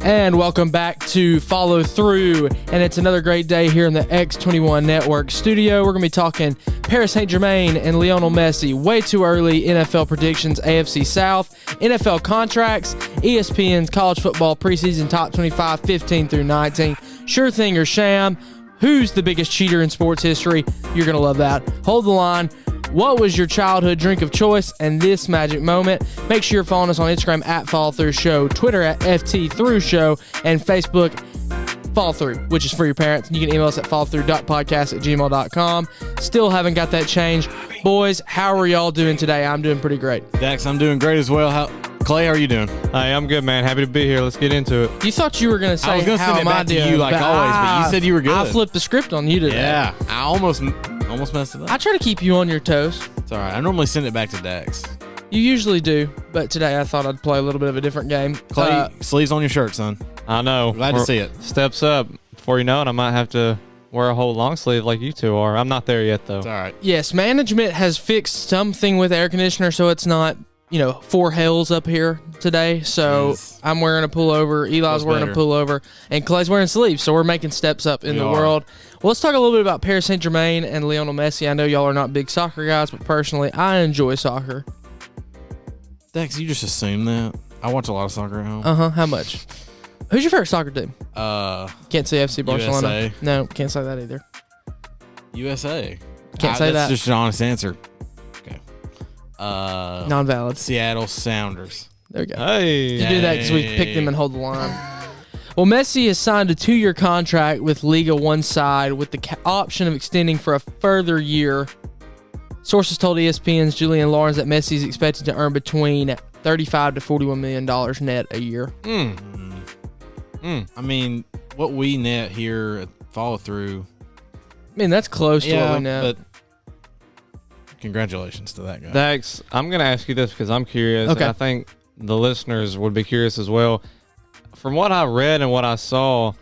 And welcome back to Follow Through, and it's another great day here in the X21 Network studio. We're going to be talking Paris Saint-Germain and Lionel Messi. Way too early NFL predictions, AFC South, NFL contracts, ESPN's college football preseason top 25, 15 through 19. Sure thing or sham. Who's the biggest cheater in sports history? You're going to love that. Hold the line. What was your childhood drink of choice and this magic moment? Make sure you're following us on Instagram at Follow Through Show, Twitter at FT Through Show, and Facebook Follow Through, which is for your parents. You can email us at followthrough.podcast@gmail.com. Still haven't got that changed. Boys, how are y'all doing today? I'm doing pretty great. Dax, I'm doing great as well. Clay, how are you doing? Hey, I'm good, man. Happy to be here. Let's get into it. You thought you were going to say, I was going to send it back to you like always, but you said you were good. I flipped the script on you today. Yeah, I almost messed it up. I try to keep you on your toes. It's all right. I normally send it back to Dax. You usually do, but today I thought I'd play a little bit of a different game. Clay, sleeves on your shirt, son. I know. Glad to see it. Steps up. Before you know it, I might have to wear a whole long sleeve like you two are. I'm not there yet, though. It's all right. Yes, management has fixed something with air conditioner, so it's not, four hells up here today. So I'm wearing a pullover. Eli's wearing a pullover, and Clay's wearing sleeves. So we're making steps up in the world. Well, let's talk a little bit about Paris Saint-Germain and Lionel Messi. I know y'all are not big soccer guys, but personally, I enjoy soccer. Dax, you just assume that. I watch a lot of soccer at home. How much? Who's your favorite soccer team? Can't say FC Barcelona. USA. No, can't say that either. USA. Can't say that. That's just an honest answer. Okay. Non-valid. Seattle Sounders. There we go. Hey. You do that because we picked them and hold the line. Well, Messi has signed a 2-year contract with Liga One side with the option of extending for a further year. Sources told ESPN's Julian Lawrence that Messi is expected to earn between $35 to $41 million net a year. I mean, what we net here at Follow Through. I mean, that's close to what we net. But congratulations to that guy. Dax, I'm going to ask you this because I'm curious. Okay. And I think the listeners would be curious as well. From what I read and what I saw,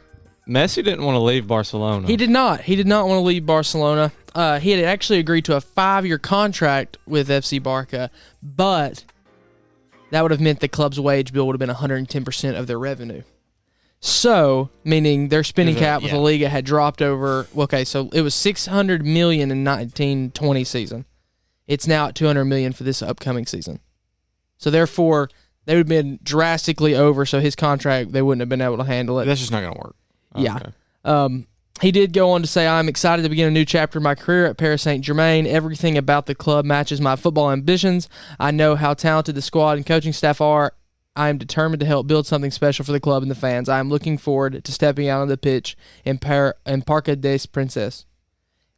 Messi didn't want to leave Barcelona. He did not. He did not want to leave Barcelona. He had actually agreed to a 5-year contract with FC Barca, but that would have meant the club's wage bill would have been 110% of their revenue. So, meaning their spending cap with the Liga had dropped over. Okay, so it was $600 million in 1920 season. It's now at $200 million for this upcoming season. So therefore, they would have been drastically over. So his contract, they wouldn't have been able to handle it. That's just not going to work. Yeah. Okay. He did go on to say, I'm excited to begin a new chapter in my career at Paris Saint-Germain. Everything about the club matches my football ambitions. I know how talented the squad and coaching staff are. I am determined to help build something special for the club and the fans. I am looking forward to stepping out on the pitch in Parc des Princes.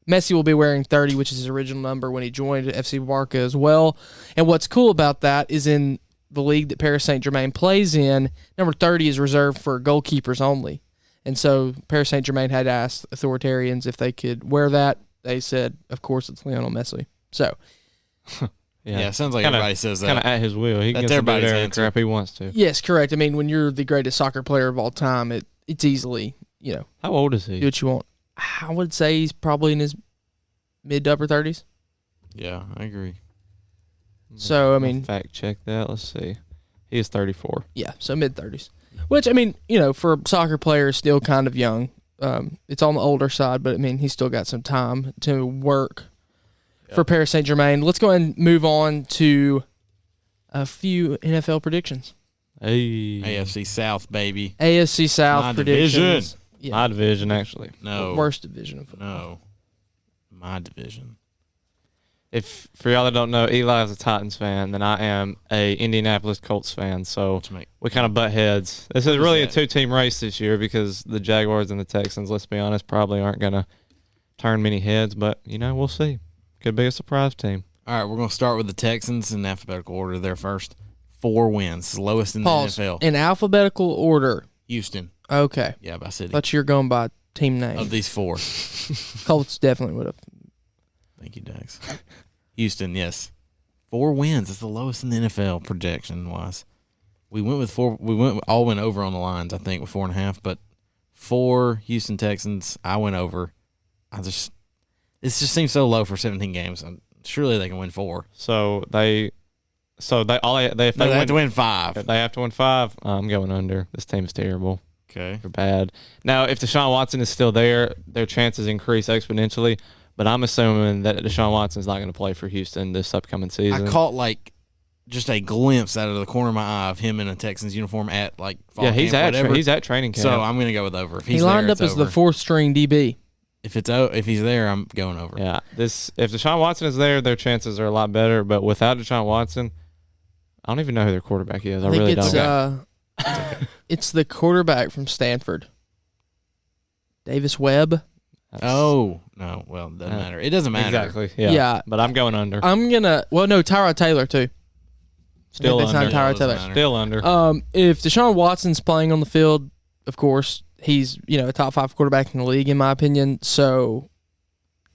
Messi will be wearing 30, which is his original number when he joined FC Barca as well. And what's cool about that is in the league that Paris Saint-Germain plays in, number 30 is reserved for goalkeepers only. And so Paris Saint-Germain had asked authoritarians if they could wear that. They said, of course, it's Lionel Messi. So, yeah, it sounds like everybody says that. Kind of at his will. He can get everybody's answer if he wants to. Yes, correct. I mean, when you're the greatest soccer player of all time, it's easily, How old is he? Do what you want. I would say he's probably in his mid to upper 30s. Yeah, I agree. So, I mean, I'll fact check that. Let's see. He is 34. Yeah, so mid 30s. Which, I mean, for a soccer player, still kind of young. It's on the older side, but, I mean, he's still got some time to work for Paris Saint-Germain. Let's go ahead and move on to a few NFL predictions. Hey. AFC South, baby. AFC South My predictions. division. Yeah. My division, actually. No. Worst division of football. No. My division. If for y'all that don't know, Eli is a Titans fan, then I am a Indianapolis Colts fan. So we kind of butt heads. This is really a 2-team race this year because the Jaguars and the Texans, let's be honest, probably aren't going to turn many heads. But, we'll see. Could be a surprise team. All right, we're going to start with the Texans in alphabetical order. They're first. 4 wins. Lowest in the NFL. In alphabetical order. Houston. Okay. Yeah, by city. Thought you were going by team name. Of these 4. Colts definitely would have. Thank you, Dax. Houston, yes. 4 wins. That's the lowest in the NFL projection-wise. We went with 4. We went over on the lines, I think, with 4.5. But 4 Houston Texans, I went over. It just seems so low for 17 games. Surely they can win 4. So So if they have to win 5. If they have to win 5, I'm going under. This team's terrible. Okay. They're bad. Now, if Deshaun Watson is still there, their chances increase exponentially. But I'm assuming that Deshaun Watson's not going to play for Houston this upcoming season. I caught just a glimpse out of the corner of my eye of him in a Texans uniform at fall camp, he's at training camp. So I'm going to go with over. If he's he lined there, up as the 4th string DB. If he's there, I'm going over. Yeah, if Deshaun Watson is there, their chances are a lot better. But without Deshaun Watson, I don't even know who their quarterback is. I really don't. It's the quarterback from Stanford, Davis Webb. No, well, it doesn't matter. It doesn't matter. Exactly. Yeah. But I'm going under. Tyrod Taylor too. Still under. Tyrod Taylor. Still under. If Deshaun Watson's playing on the field, of course, he's a top 5 quarterback in the league in my opinion. So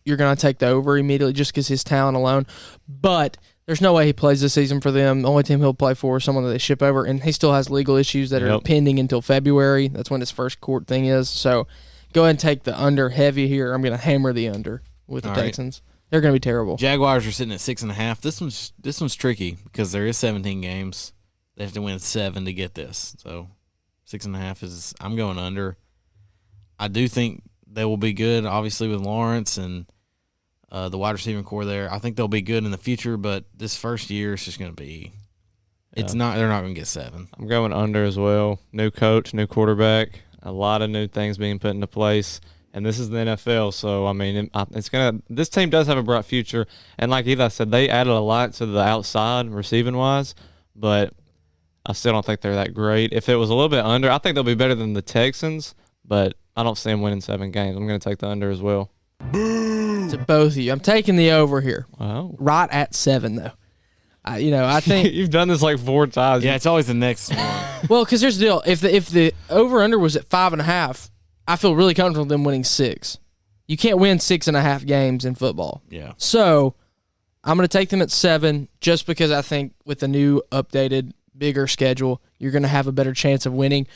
you're going to take the over immediately just because his talent alone. But there's no way he plays this season for them. The only team he'll play for is someone that they ship over, and he still has legal issues that are pending until February. That's when his first court thing is. So go ahead and take the under heavy here. I'm going to hammer the under with the Texans. They're going to be terrible. Jaguars are sitting at 6.5. This one's tricky because there is 17 games. They have to win 7 to get this. So 6.5 is – I'm going under. I do think they will be good, obviously, with Lawrence and the wide receiving core there. I think they'll be good in the future, but this first year it's just going to be – they're not going to get 7. I'm going under as well. New coach, new quarterback, a lot of new things being put into place. And this is the NFL, so, I mean, this team does have a bright future. And like Eli said, they added a lot to the outside receiving-wise, but I still don't think they're that great. If it was a little bit under, I think they'll be better than the Texans, but I don't see them winning 7 games. I'm going to take the under as well. To both of you. I'm taking the over here. Wow. Right at 7, though. I think you've done this like 4 times. Yeah, it's always the next one. Well, because here's the deal. If the over-under was at 5.5, I feel really comfortable with them winning 6. You can't win 6.5 games in football. Yeah. So I'm going to take them at 7 just because I think with the new updated, bigger schedule, you're going to have a better chance of winning.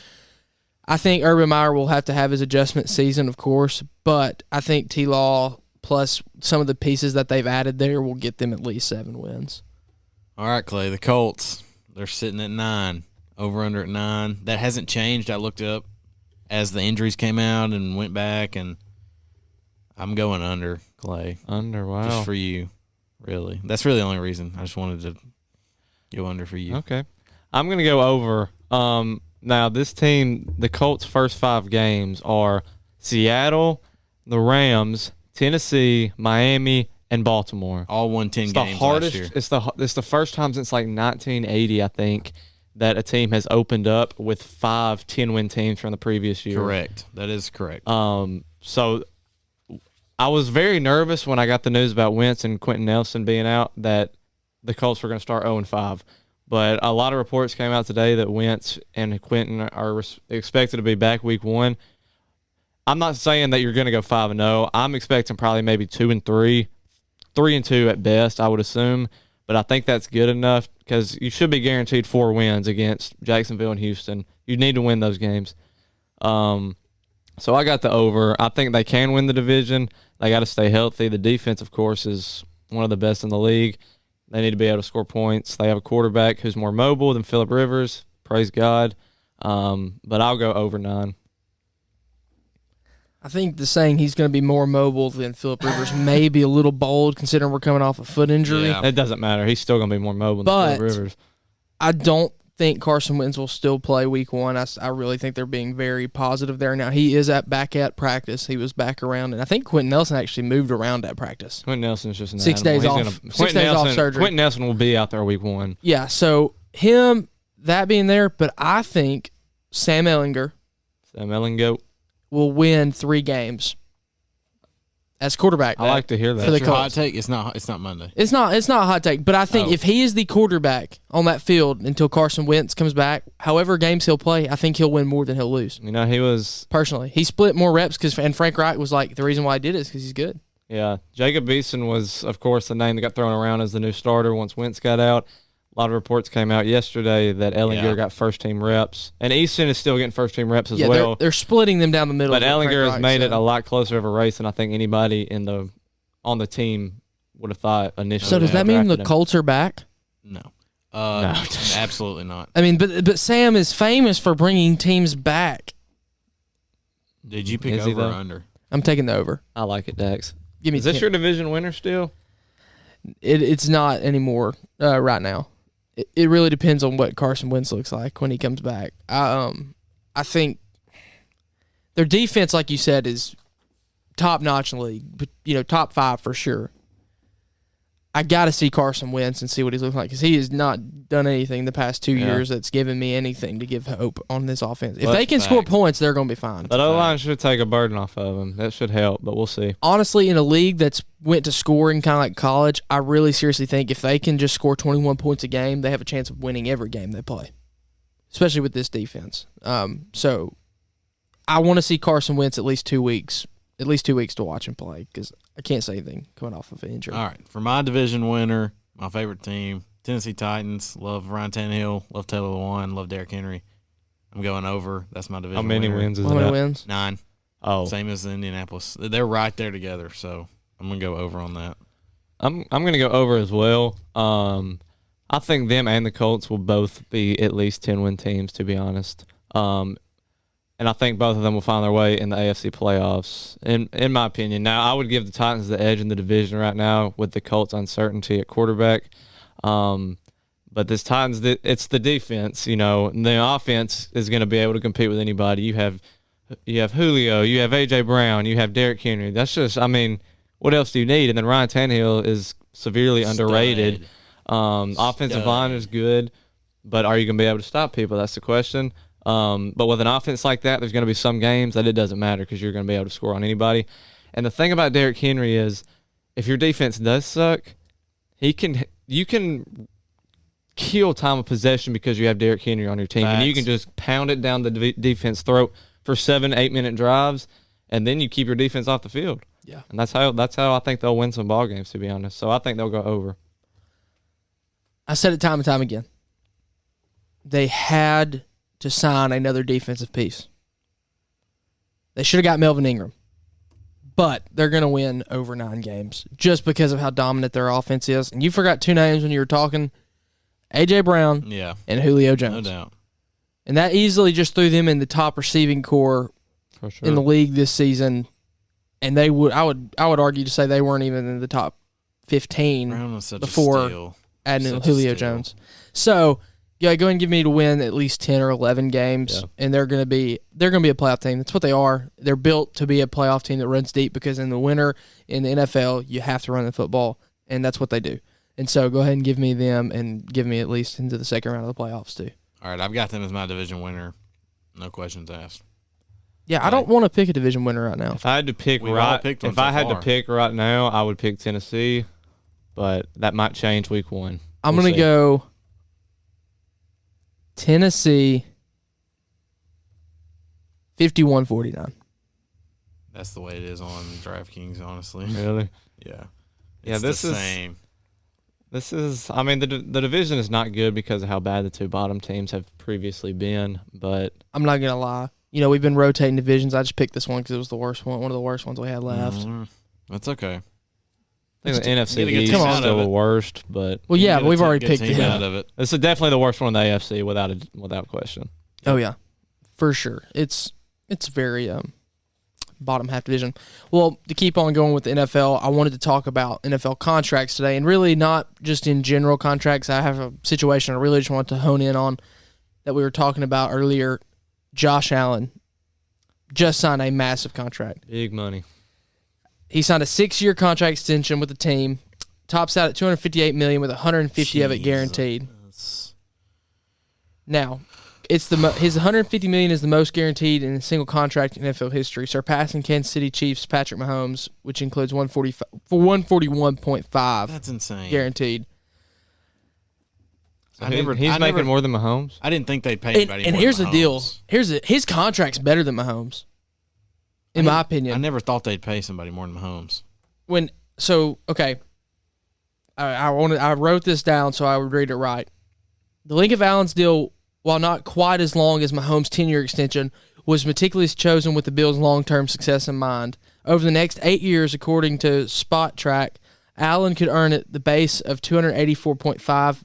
I think Urban Meyer will have to have his adjustment season, of course, but I think T-Law plus some of the pieces that they've added there will get them at least 7 wins. All right, Clay, the Colts, they're sitting at 9, over under at 9. That hasn't changed. I looked up as the injuries came out and went back, and I'm going under, Clay. Under, wow. Just for you, really. That's really the only reason. I just wanted to go under for you. Okay. I'm going to go over. Now, this team, the Colts' first 5 games are Seattle, the Rams, Tennessee, Miami, and Baltimore. All won 10 it's games the hardest, last year. It's the first time since like 1980, I think, that a team has opened up with 5 10-win teams from the previous year. Correct. That is correct. So I was very nervous when I got the news about Wentz and Quentin Nelson being out that the Colts were going to start 0-5. But a lot of reports came out today that Wentz and Quentin are expected to be back week 1. I'm not saying that you're going to go 5-0. I'm expecting probably maybe 2-3, 3-2 at best, I would assume. But I think that's good enough because you should be guaranteed 4 wins against Jacksonville and Houston. You need to win those games. So I got the over. I think they can win the division. They got to stay healthy. The defense, of course, is one of the best in the league. They need to be able to score points. They have a quarterback who's more mobile than Phillip Rivers. Praise God. But I'll go over 9. I think the saying he's going to be more mobile than Phillip Rivers may be a little bold considering we're coming off a foot injury. Yeah. It doesn't matter. He's still going to be more mobile than Phillip Rivers. I don't think Carson Wentz will still play week 1. I really think they're being very positive there. Now, he is back at practice. He was back around. And I think Quentin Nelson actually moved around at practice. Quentin Nelson's just an 6 days off. 6 days off surgery. Quentin Nelson will be out there week 1. Yeah, so him, that being there, but I think Sam Ehlinger will win 3 games as quarterback. I like to hear that. That's your hot take. It's not Monday. It's not a hot take, but I think if he is the quarterback on that field until Carson Wentz comes back, however games he'll play, I think he'll win more than he'll lose. You know, he was personally he split more reps and Frank Reich was like the reason why I did it is because he's good. Yeah, Jacob Eason was of course the name that got thrown around as the new starter once Wentz got out. A lot of reports came out yesterday that Ehlinger got first-team reps. And Easton is still getting first-team reps as well. They're splitting them down the middle. But Ehlinger has made it a lot closer of a race than I think anybody on the team would have thought initially. So does that mean the Colts are back? No. No, absolutely not. I mean, but Sam is famous for bringing teams back. Did you pick over or under? I'm taking the over. I like it, Dax. Give me. Is this your division winner still? It's not anymore right now. It really depends on what Carson Wentz looks like when he comes back. I think their defense, like you said, is top notch in the league, but top 5 for sure. I got to see Carson Wentz and see what he's looking like because he has not done anything the past 2 years that's given me anything to give hope on this offense. If they can score points, they're going to be fine. That O-line should take a burden off of them. That should help, but we'll see. Honestly, in a league that's went to scoring kind of like college, I really seriously think if they can just score 21 points a game, they have a chance of winning every game they play, especially with this defense. So I want to see Carson Wentz at least 2 weeks to watch him play because I can't say anything coming off of an injury. All right. For my division winner, my favorite team, Tennessee Titans. Love Ryan Tannehill. Love Taylor Lewan. Love Derrick Henry. I'm going over. That's my division winner. How many wins is How that? many wins? 9. Oh. Same as Indianapolis. They're right there together, so I'm going to go over on that. I'm going to go over as well. I think them and the Colts will both be at least 10-win teams, to be honest. And I think both of them will find their way in the AFC playoffs, in my opinion. Now, I would give the Titans the edge in the division right now with the Colts' uncertainty at quarterback. But this Titans, it's the defense, and the offense is going to be able to compete with anybody. You have Julio, you have A.J. Brown, you have Derrick Henry. That's just, what else do you need? And then Ryan Tannehill is severely underrated. Offensive line is good, but are you going to be able to stop people? That's the question. But with an offense like that, there's going to be some games that it doesn't matter because you're going to be able to score on anybody. And the thing about Derrick Henry is if your defense does suck, you can kill time of possession because you have Derrick Henry on your team. Facts. And you can just pound it down the defense throat for 7-8 minute drives, and then you keep your defense off the field. Yeah. And that's how I think they'll win some ball games, to be honest. So I think they'll go over. I said it time and time again. They had to sign another defensive piece. They should have got Melvin Ingram. But they're going to win over 9 games just because of how dominant their offense is. And you forgot 2 names when you were talking, A.J. Brown and Julio Jones. No doubt. And that easily just threw them in the top receiving core in the league this season. And I would argue to say they weren't even in the top 15 before adding Julio Jones. So, go ahead and give me to win at least 10 or 11 games, and they're going to be a playoff team. That's what they are. They're built to be a playoff team that runs deep because in the winter in the NFL, you have to run the football, and that's what they do. And so go ahead and give me them and give me at least into the second round of the playoffs too. All right, I've got them as my division winner. No questions asked. Yeah, I don't want to pick a division winner right now. If I had to pick to pick right now, I would pick Tennessee, but that might change week 1. I'm going to go Tennessee 51-49. That's the way it is on DraftKings, honestly. Really? Yeah. It's the same. This is, the division is not good because of how bad the 2 bottom teams have previously been, but I'm not going to lie. We've been rotating divisions. I just picked this one because it was the worst one of the worst ones we had left. Mm-hmm. That's okay. I think the NFC East is still the worst, but but we've already picked it out of it. This is definitely the worst one in the AFC without question. Oh yeah, for sure. It's very bottom half division. Well, to keep on going with the NFL, I wanted to talk about NFL contracts today, and really not just in general contracts. I have a situation I really just want to hone in on that we were talking about earlier. Josh Allen just signed a massive contract. Big money. He signed a 6-year contract extension with the team. Tops out at $258 million with $150 of it guaranteed. Now, his $150 million is the most guaranteed in a single contract in NFL history, surpassing Kansas City Chiefs' Patrick Mahomes, which includes $141.5. That's insane. Guaranteed. So he's making more than Mahomes. I didn't think they'd pay anybody. And here's the deal. His contract's better than Mahomes. In my opinion. I never thought they'd pay somebody more than Mahomes. I wrote this down so I would read it right. The length of Allen's deal, while not quite as long as Mahomes' 10-year extension, was meticulously chosen with the Bills' long-term success in mind. Over the next 8 years, according to Spot Track, Allen could earn at the base of $284.5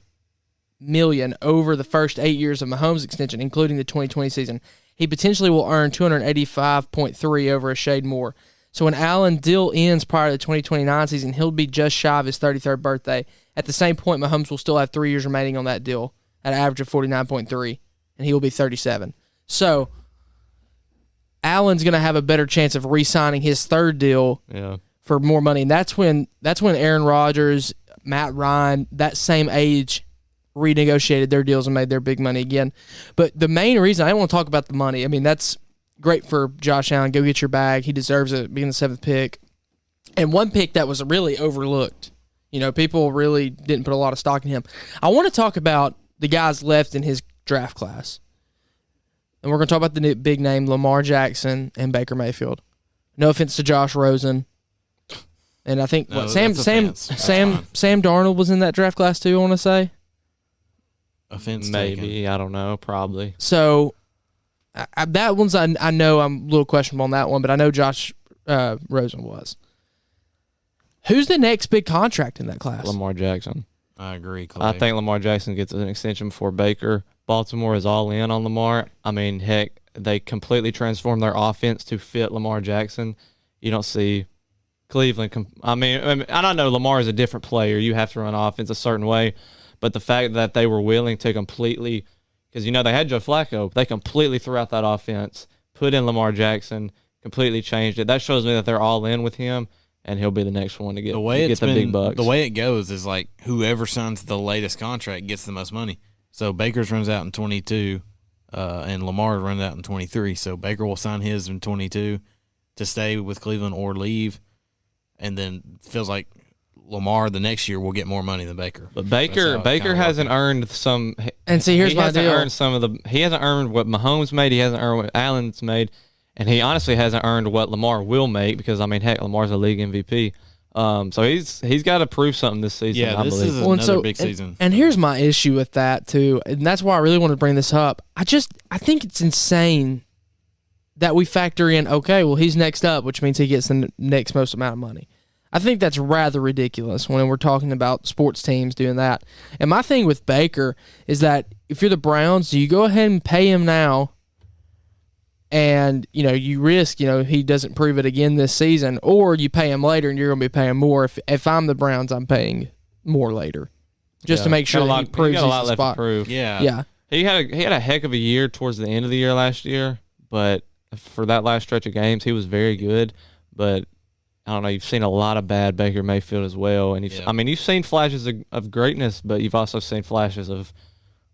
million over the first 8 years of Mahomes' extension, including the 2020 season. He potentially will earn $285.3 over a shade more. So when Allen deal ends prior to the 2029 season, he'll be just shy of his 33rd birthday. At the same point, Mahomes will still have 3 years remaining on that deal at an average of 49.3, and he will be 37. So Allen's going to have a better chance of re-signing his third deal for more money, and that's when Aaron Rodgers, Matt Ryan, that same age, renegotiated their deals and made their big money again. But the main reason, I don't want to talk about the money. I mean, that's great for Josh Allen. Go get your bag. He deserves it, being the 7th pick. And one pick that was really overlooked. You know, people really didn't put a lot of stock in him. I want to talk about the guys left in his draft class. And we're going to talk about the big name, Lamar Jackson and Baker Mayfield. No offense to Josh Rosen. And I think Sam Darnold was in that draft class too, I want to say. Offense maybe taken. I don't know, probably. So that one's I know I'm a little questionable on that one, but I know Josh Rosen was. Who's the next big contract in that class? Lamar Jackson. I agree, Clay. I think Lamar Jackson gets an extension before Baker. Baltimore is all in on Lamar. I mean, heck, they completely transformed their offense to fit Lamar Jackson. You don't see Cleveland. I mean, I don't know. Lamar is a different player. You have to run offense a certain way. But the fact that they were willing to completely, because, you know, they had Joe Flacco, they completely threw out that offense, put in Lamar Jackson, completely changed it. That shows me that they're all in with him, and he'll be the next one to get the big bucks. The way it goes is like whoever signs the latest contract gets the most money. So Baker's runs out in 22, and Lamar runs out in 23. So Baker will sign his in 22 to stay with Cleveland or leave, and then feels like Lamar the next year will get more money than Baker. But Baker hasn't earned some. And see, here's my deal. He hasn't earned what Mahomes made. He hasn't earned what Allen's made, and he honestly hasn't earned what Lamar will make because, I mean, heck, Lamar's a league MVP. So he's got to prove something this season. Yeah, this is another big season. And here's my issue with that too, and that's why I really wanted to bring this up. I think it's insane that we factor in, okay, well, he's next up, which means he gets the next most amount of money. I think that's rather ridiculous when we're talking about sports teams doing that. And my thing with Baker is that if you're the Browns, do you go ahead and pay him now and, you know, you risk, you know, he doesn't prove it again this season, or you pay him later and you're going to be paying more. If I'm the Browns, I'm paying more later just to make sure that he proves he's the spot. Yeah. He had a heck of a year towards the end of the year last year, but for that last stretch of games, he was very good. But I don't know. You've seen a lot of bad Baker Mayfield as well, and you've seen flashes of greatness, but you've also seen flashes of,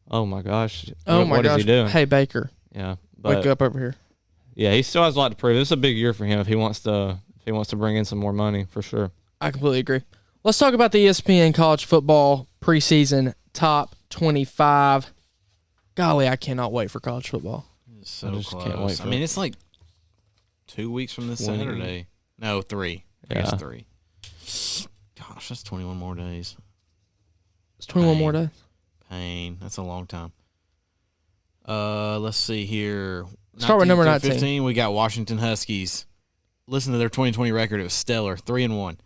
oh my gosh, what is he doing? Hey Baker, wake up over here. Yeah, he still has a lot to prove. This is a big year for him if he wants to bring in some more money for sure. I completely agree. Let's talk about the ESPN college football preseason top 25. Golly, I cannot wait for college football. It's so close. Can't wait. I mean, it's like 2 weeks from this Saturday. No, 3. I guess 3. Gosh, that's 21 more days. It's 21 more days. Pain. That's a long time. Let's see here. Start with number 19. 15, we got Washington Huskies. Listen to their 2020 record. It was stellar, 3-1.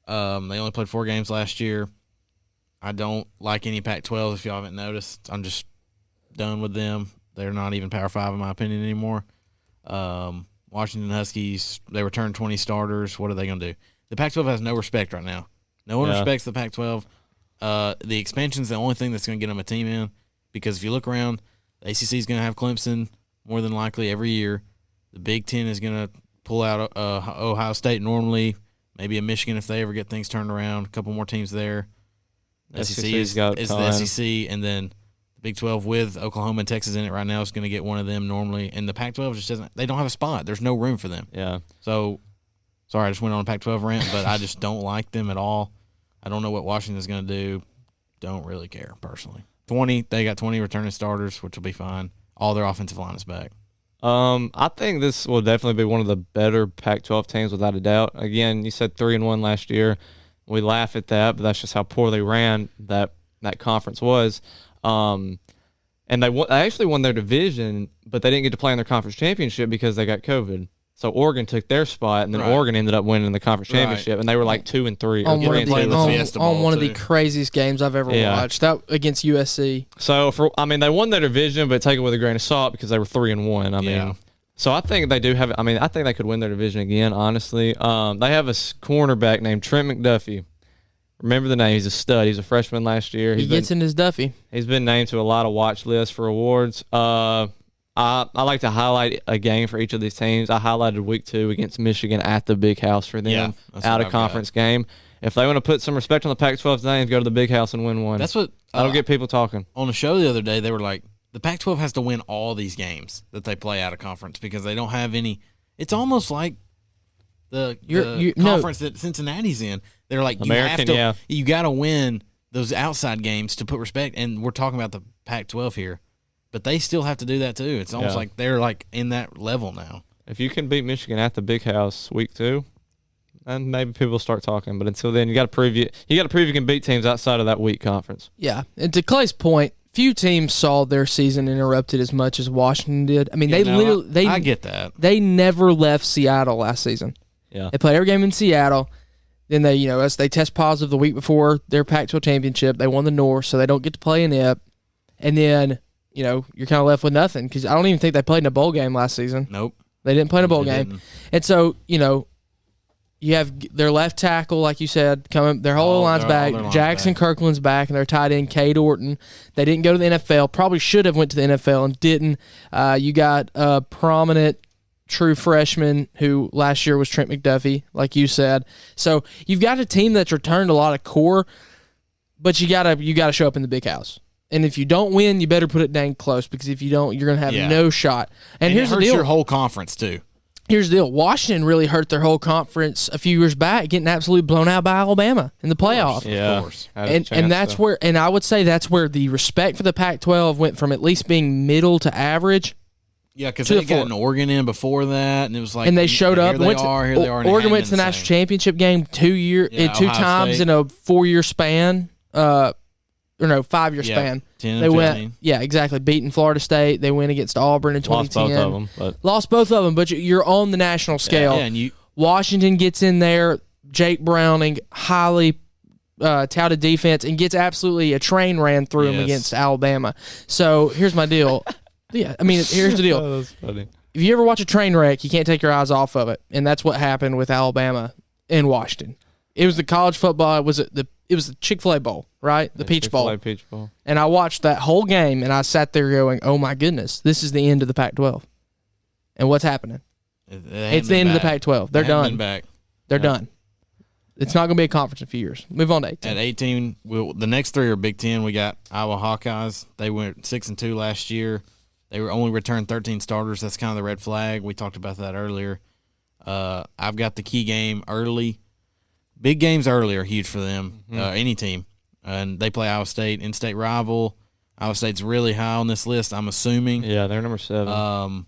They only played 4 games last year. I don't like any Pac-12, if y'all haven't noticed. I'm just done with them. They're not even Power 5 in my opinion anymore. Washington Huskies, they returned 20 starters. What are they going to do? The Pac-12 has no respect right now. No one respects the Pac-12. The expansion is the only thing that's going to get them a team in, because if you look around, the ACC is going to have Clemson more than likely every year. The Big Ten is going to pull out Ohio State normally, maybe a Michigan if they ever get things turned around. A couple more teams there. SEC is the SEC, and then the Big 12 with Oklahoma and Texas in it right now is going to get one of them normally. And the Pac-12 just doesn't – they don't have a spot. There's no room for them. Yeah. So, sorry, I just went on a Pac-12 rant, but I just don't like them at all. I don't know what Washington's going to do. Don't really care, personally. They got 20 returning starters, which will be fine. All their offensive line is back. I think this will definitely be one of the better Pac-12 teams without a doubt. Again, you said 3-1 last year. We laugh at that, but that's just how poorly ran that conference was. And they actually won their division, but they didn't get to play in their conference championship because they got COVID. So Oregon took their spot, and then Oregon ended up winning the conference championship, and they were like 2-3. On one of the craziest games I've ever watched. That against USC. So they won their division, but take it with a grain of salt because they were 3-1. I mean, so I think they do have. I mean, I think they could win their division again. Honestly, they have a cornerback named Trent McDuffie. Remember the name? He's a stud. He's a freshman last year. He gets in his Duffy. He's been named to a lot of watch lists for awards. I like to highlight a game for each of these teams. I highlighted week 2 against Michigan at the Big House for them, out of conference game. If they want to put some respect on the Pac-12's name, go to the Big House and win one. That's what that'll get people talking. On the show the other day, they were like, the Pac-12 has to win all these games that they play out of conference because they don't have any. It's almost like the conference that Cincinnati's in. They're like, you got to win those outside games to put respect. And we're talking about the Pac-12 here. But they still have to do that too. It's almost like they're like in that level now. If you can beat Michigan at the Big House week 2, then maybe people will start talking. But until then, you got to prove you can beat teams outside of that weak conference. Yeah, and to Clay's point, few teams saw their season interrupted as much as Washington did. I mean, I get that. They never left Seattle last season. Yeah, they played every game in Seattle. Then they, as they test positive the week before their Pac-12 championship, they won the North, so they don't get to play in it. And then you're kind of left with nothing because I don't even think they played in a bowl game last season. Nope. They didn't play in a bowl game. And so, you have their left tackle, like you said, coming. Their whole line's back. Jackson Kirkland's back, and their tight end, Cade Orton. They didn't go to the NFL. Probably should have went to the NFL and didn't. You got a prominent true freshman who last year was Trent McDuffie, like you said. So you've got a team that's returned a lot of core, but you gotta show up in the Big House. And if you don't win, you better put it dang close because if you don't, you're going to have no shot. And here's it hurts the deal. Your whole conference, too. Here's the deal. Washington really hurt their whole conference a few years back, getting absolutely blown out by Alabama in the playoff. Of course. And that's where, and I would say that's where the respect for the Pac-12 went from at least being middle to average. Yeah, because they got an Oregon in before that, and it was like, and they showed up. Here they are. Oregon went to the national championship game 2 times in a 4-year span. 5-year span. 10 they went, exactly. Beating Florida State. They went against Auburn in 2010. Lost both of them, but you're on the national scale. And Washington gets in there. Jake Browning, highly touted defense, and gets absolutely a train ran through him against Alabama. So here's my deal. Here's the deal. That's funny. If you ever watch a train wreck, you can't take your eyes off of it, and that's what happened with Alabama and Washington. It was the college football. It was the Chick-fil-A Bowl, right? The Peach Bowl. Peach Bowl. And I watched that whole game, and I sat there going, "Oh my goodness, this is the end of the Pac-12." And what's happening? It's the end of the Pac-12. They're done. They're done. It's not going to be a conference in a few years. Move on to 18. At 18, the next 3 are Big Ten. We got Iowa Hawkeyes. They went 6-2 last year. They were only returned 13 starters. That's kind of the red flag. We talked about that earlier. I've got the key game early. Big games early are huge for them, any team. And they play Iowa State, in-state rival. Iowa State's really high on this list, I'm assuming. Yeah, they're number 7.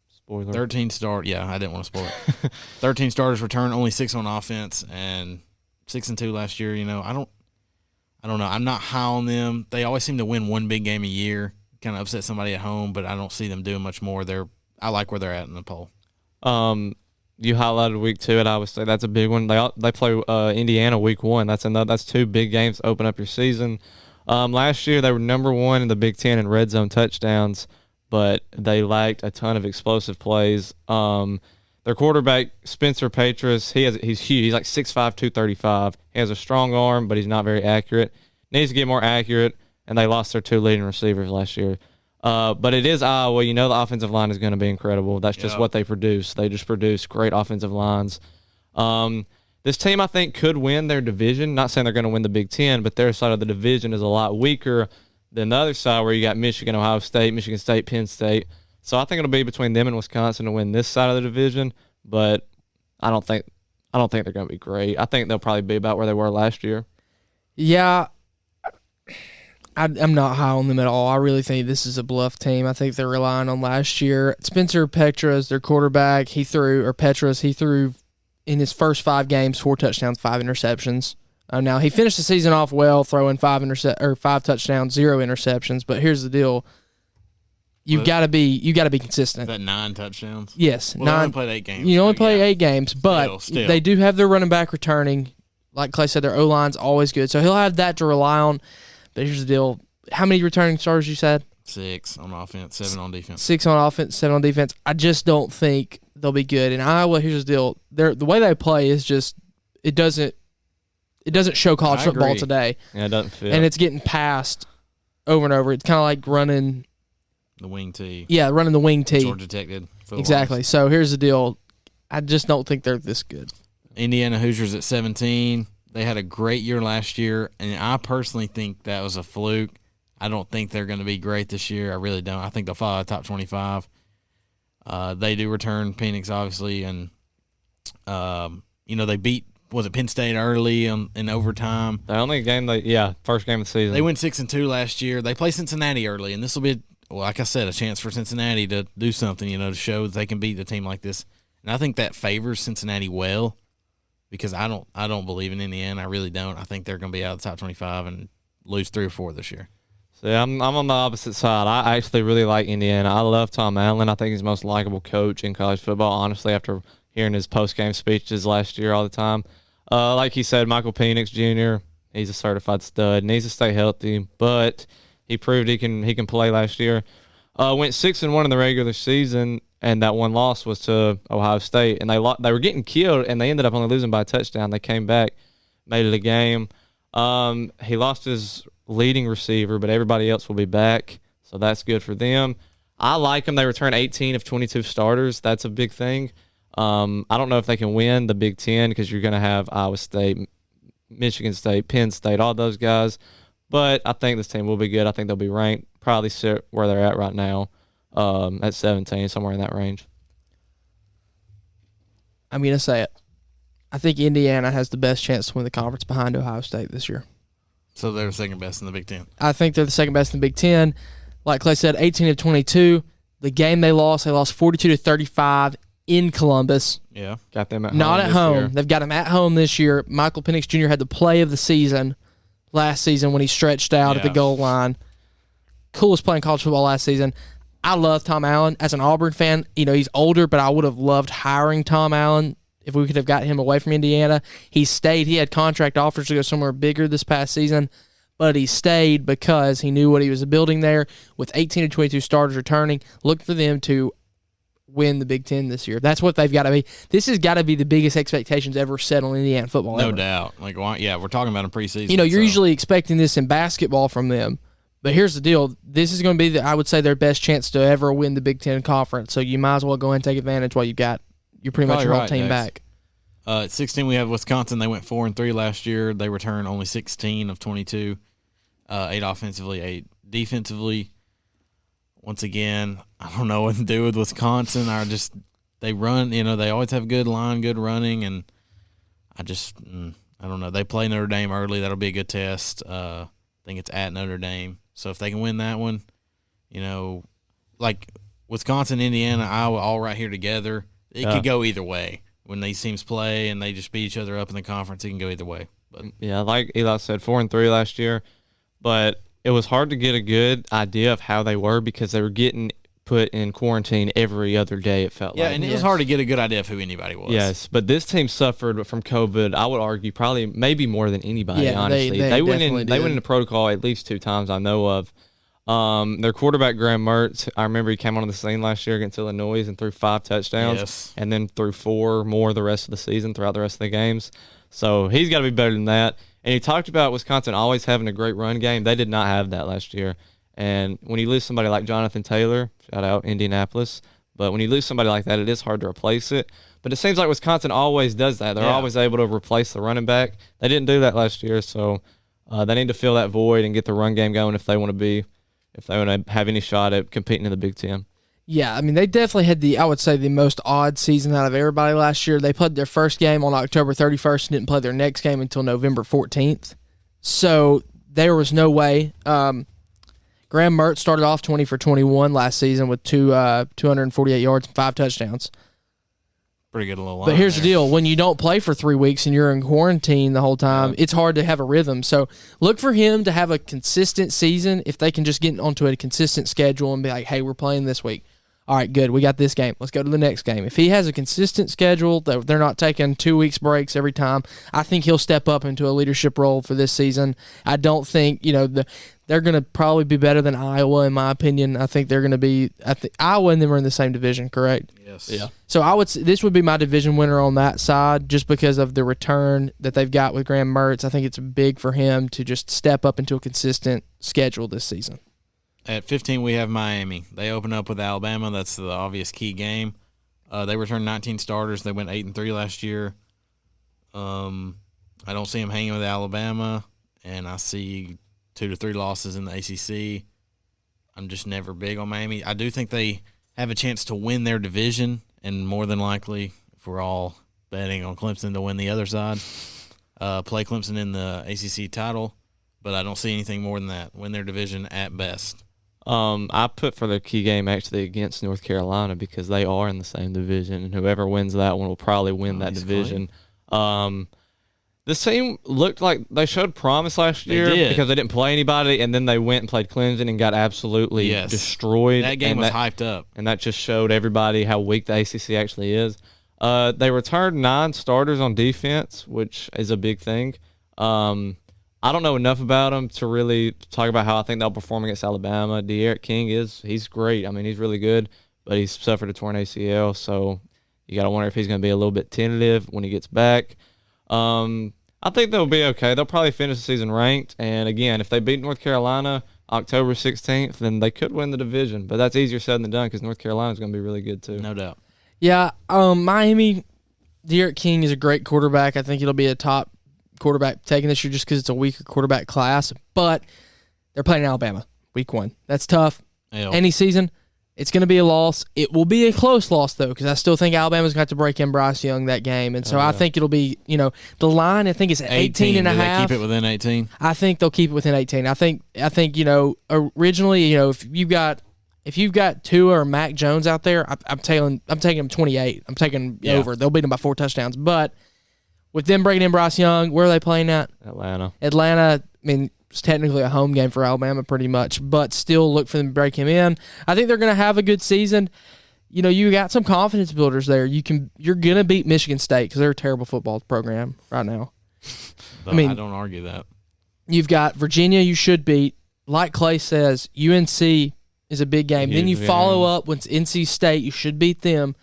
Spoiler. 13 start. Yeah, I didn't want to spoil it. 13 starters return, only 6 on offense, and 6-2 last year. I don't know. I'm not high on them. They always seem to win one big game a year, kind of upset somebody at home, but I don't see them doing much more. I like where they're at in the poll. You highlighted week 2 at Iowa State. That's a big one. They play Indiana week 1. That's 2 big games to open up your season. Last year they were number 1 in the Big Ten in red zone touchdowns, but they lacked a ton of explosive plays. Their quarterback Spencer Petras, he's huge. He's like 6'5", 235. He has a strong arm, but he's not very accurate. Needs to get more accurate, and they lost their 2 leading receivers last year. But it is Iowa. The offensive line is going to be incredible. That's just what they produce. They just produce great offensive lines. This team, I think, could win their division. Not saying they're going to win the Big Ten, but their side of the division is a lot weaker than the other side where you got Michigan, Ohio State, Michigan State, Penn State. So I think it'll be between them and Wisconsin to win this side of the division, but I don't think they're going to be great. I think they'll probably be about where they were last year. Yeah. I'm not high on them at all. I really think this is a bluff team. I think they're relying on last year. Spencer Petras, their quarterback, he threw in his first 5 games 4 touchdowns, 5 interceptions. Now he finished the season off well, throwing 5 touchdowns, 0 interceptions. But here's the deal: You've got to be consistent. That 9 touchdowns. Yes, well, 9. They only played 8 games. You only play 8 games, but still. They do have their running back returning. Like Clay said, their O-line's always good, so he'll have that to rely on. But here's the deal: how many returning starters you said? 6 on offense, 7 on defense. 6 on offense, 7 on defense. I just don't think they'll be good. In Iowa, here's the deal: the way they play is just it doesn't show college football today. Yeah, it doesn't feel. And it's getting passed over and over. It's kind of like running the wing tee. Yeah, running the wing tee. Georgia Tech did. Exactly. So here's the deal: I just don't think they're this good. Indiana Hoosiers at 17. They had a great year last year, and I personally think that was a fluke. I don't think they're going to be great this year. I really don't. I think they'll fall out of top 25. They do return Penix, obviously, and they beat Penn State early in overtime. The only game first game of the season. They went 6-2 last year. They play Cincinnati early, and this will be, like I said, a chance for Cincinnati to do something, to show that they can beat a team like this. And I think that favors Cincinnati well, because I don't believe in Indiana. I really don't. I think they're going to be out of the top 25 and lose 3 or 4 this year. So I'm on the opposite side. I actually really like Indiana. I love Tom Allen. I think he's the most likable coach in college football, honestly, after hearing his post-game speeches last year all the time. Like he said, Michael Penix Jr., he's a certified stud, needs to stay healthy, but he proved he can play last year. Went 6-1 in the regular season, and that one loss was to Ohio State, and they were getting killed, and they ended up only losing by a touchdown. They came back, made it a game. He lost his leading receiver, but everybody else will be back, so that's good for them. I like them. They return 18 of 22 starters. That's a big thing. I don't know if they can win the Big Ten, because you're going to have Iowa State, Michigan State, Penn State, all those guys. But I think this team will be good. I think they'll be ranked, probably sit where they're at right now, at 17, somewhere in that range. I'm going to say it. I think Indiana has the best chance to win the conference behind Ohio State this year. So they're second best in the Big Ten. I think they're the second best in the Big Ten. Like Clay said, 18 of 22. The game they lost 42-35 in Columbus. Yeah, got them at home. Not at home. Year. They've got them at home this year. Michael Penix Jr. had the play of the season last season when he stretched out at the goal line. Coolest play in college football last season. I love Tom Allen. As an Auburn fan, he's older, but I would have loved hiring Tom Allen if we could have got him away from Indiana. He stayed. He had contract offers to go somewhere bigger this past season, but he stayed because he knew what he was building there. With 18 of 22 starters returning, look for them to win the Big Ten this year. That's what they've got to be. This has got to be the biggest expectations ever set on Indiana football. No ever. doubt. We're talking about in preseason. You're usually expecting this in basketball from them. But here's the deal. This is going to be, I would say, their best chance to ever win the Big Ten Conference. So you might as well go ahead and take advantage while you've got pretty much your whole team back. At 16, we have Wisconsin. They went 4-3 last year. They returned only 16 of 22, 8 offensively, 8 defensively. Once again, I don't know what to do with Wisconsin. They run. They always have good line, good running, and I don't know. They play Notre Dame early. That'll be a good test. I think it's at Notre Dame. So if they can win that one, like Wisconsin, Indiana, Iowa, all right here together, it could go either way. When these teams play and they just beat each other up in the conference, it can go either way. But yeah, like Eli said, 4-3 last year, but it was hard to get a good idea of how they were because they were getting put in quarantine every other day, it felt like. Yeah, and it was hard to get a good idea of who anybody was. Yes, but this team suffered from COVID, I would argue, probably maybe more than anybody, honestly. They went into protocol at least 2 times I know of. Their quarterback, Graham Mertz, I remember he came onto the scene last year against Illinois and threw 5 touchdowns and then threw 4 more the rest of the season throughout the rest of the games. So he's got to be better than that. And he talked about Wisconsin always having a great run game. They did not have that last year. And when you lose somebody like Jonathan Taylor, shout out Indianapolis, but when you lose somebody like that, it is hard to replace it. But it seems like Wisconsin always does that. They're always able to replace the running back. They didn't do that last year, so they need to fill that void and get the run game going if they want to have any shot at competing in the Big Ten. Yeah, I mean, they definitely had I would say, the most odd season out of everybody last year. They played their first game on October 31st and didn't play their next game until November 14th. So there was no way. Graham Mertz started off 20 for 21 last season with 248 yards and 5 touchdowns. Pretty good little line. But here's the deal. When you don't play for 3 weeks and you're in quarantine the whole time, it's hard to have a rhythm. So look for him to have a consistent season if they can just get onto a consistent schedule and be like, hey, we're playing this week. All right, good. We got this game. Let's go to the next game. If he has a consistent schedule, that they're not taking 2 weeks breaks every time, I think he'll step up into a leadership role for this season. I don't think, they're going to probably be better than Iowa, in my opinion. I think they're going to be Iowa and them are in the same division, correct? Yes. Yeah. So I would say this would be my division winner on that side just because of the return that they've got with Graham Mertz. I think it's big for him to just step up into a consistent schedule this season. At 15, we have Miami. They open up with Alabama. That's the obvious key game. They returned 19 starters. They went 8-3 last year. I don't see them hanging with Alabama, and I see 2 to 3 losses in the ACC. I'm just never big on Miami. I do think they have a chance to win their division, and more than likely, if we're all betting on Clemson to win the other side, play Clemson in the ACC title. But I don't see anything more than that. Win their division at best. I put for their key game actually against North Carolina because they are in the same division, and whoever wins that one will probably win that division. This team looked like they showed promise last year because they didn't play anybody, and then they went and played Clemson and got absolutely destroyed. That game was hyped up. And that just showed everybody how weak the ACC actually is. They returned 9 starters on defense, which is a big thing. I don't know enough about them to really talk about how I think they'll perform against Alabama. De'Aaron King he's great. I mean, he's really good, but he's suffered a torn ACL, so you got to wonder if he's going to be a little bit tentative when he gets back. I think they'll be okay. They'll probably finish the season ranked, and again, if they beat North Carolina October 16th, then they could win the division, but that's easier said than done because North Carolina's going to be really good too. No doubt. Yeah, Miami, De'Aaron King is a great quarterback. I think he'll be a top quarterback taken this year just because it's a weaker quarterback class, but they're playing Alabama week 1. That's tough. Any season, it's going to be a loss. It will be a close loss, though, because I still think Alabama's got to break in Bryce Young that game, and so I think it'll be, the line, I think it's 18 and a half. Do they keep it within 18? I think they'll keep it within 18. I think originally, if you've got Tua or Mac Jones out there, I'm taking them 28. I'm taking over. They'll beat them by 4 touchdowns, but with them breaking in Bryce Young, where are they playing at? Atlanta. I mean, it's technically a home game for Alabama pretty much, but still look for them to break him in. I think they're going to have a good season. You got some confidence builders there. You're going to beat Michigan State because they're a terrible football program right now. I don't argue that. You've got Virginia you should beat. Like Clay says, UNC is a big game. Then you follow up with NC State. You should beat them.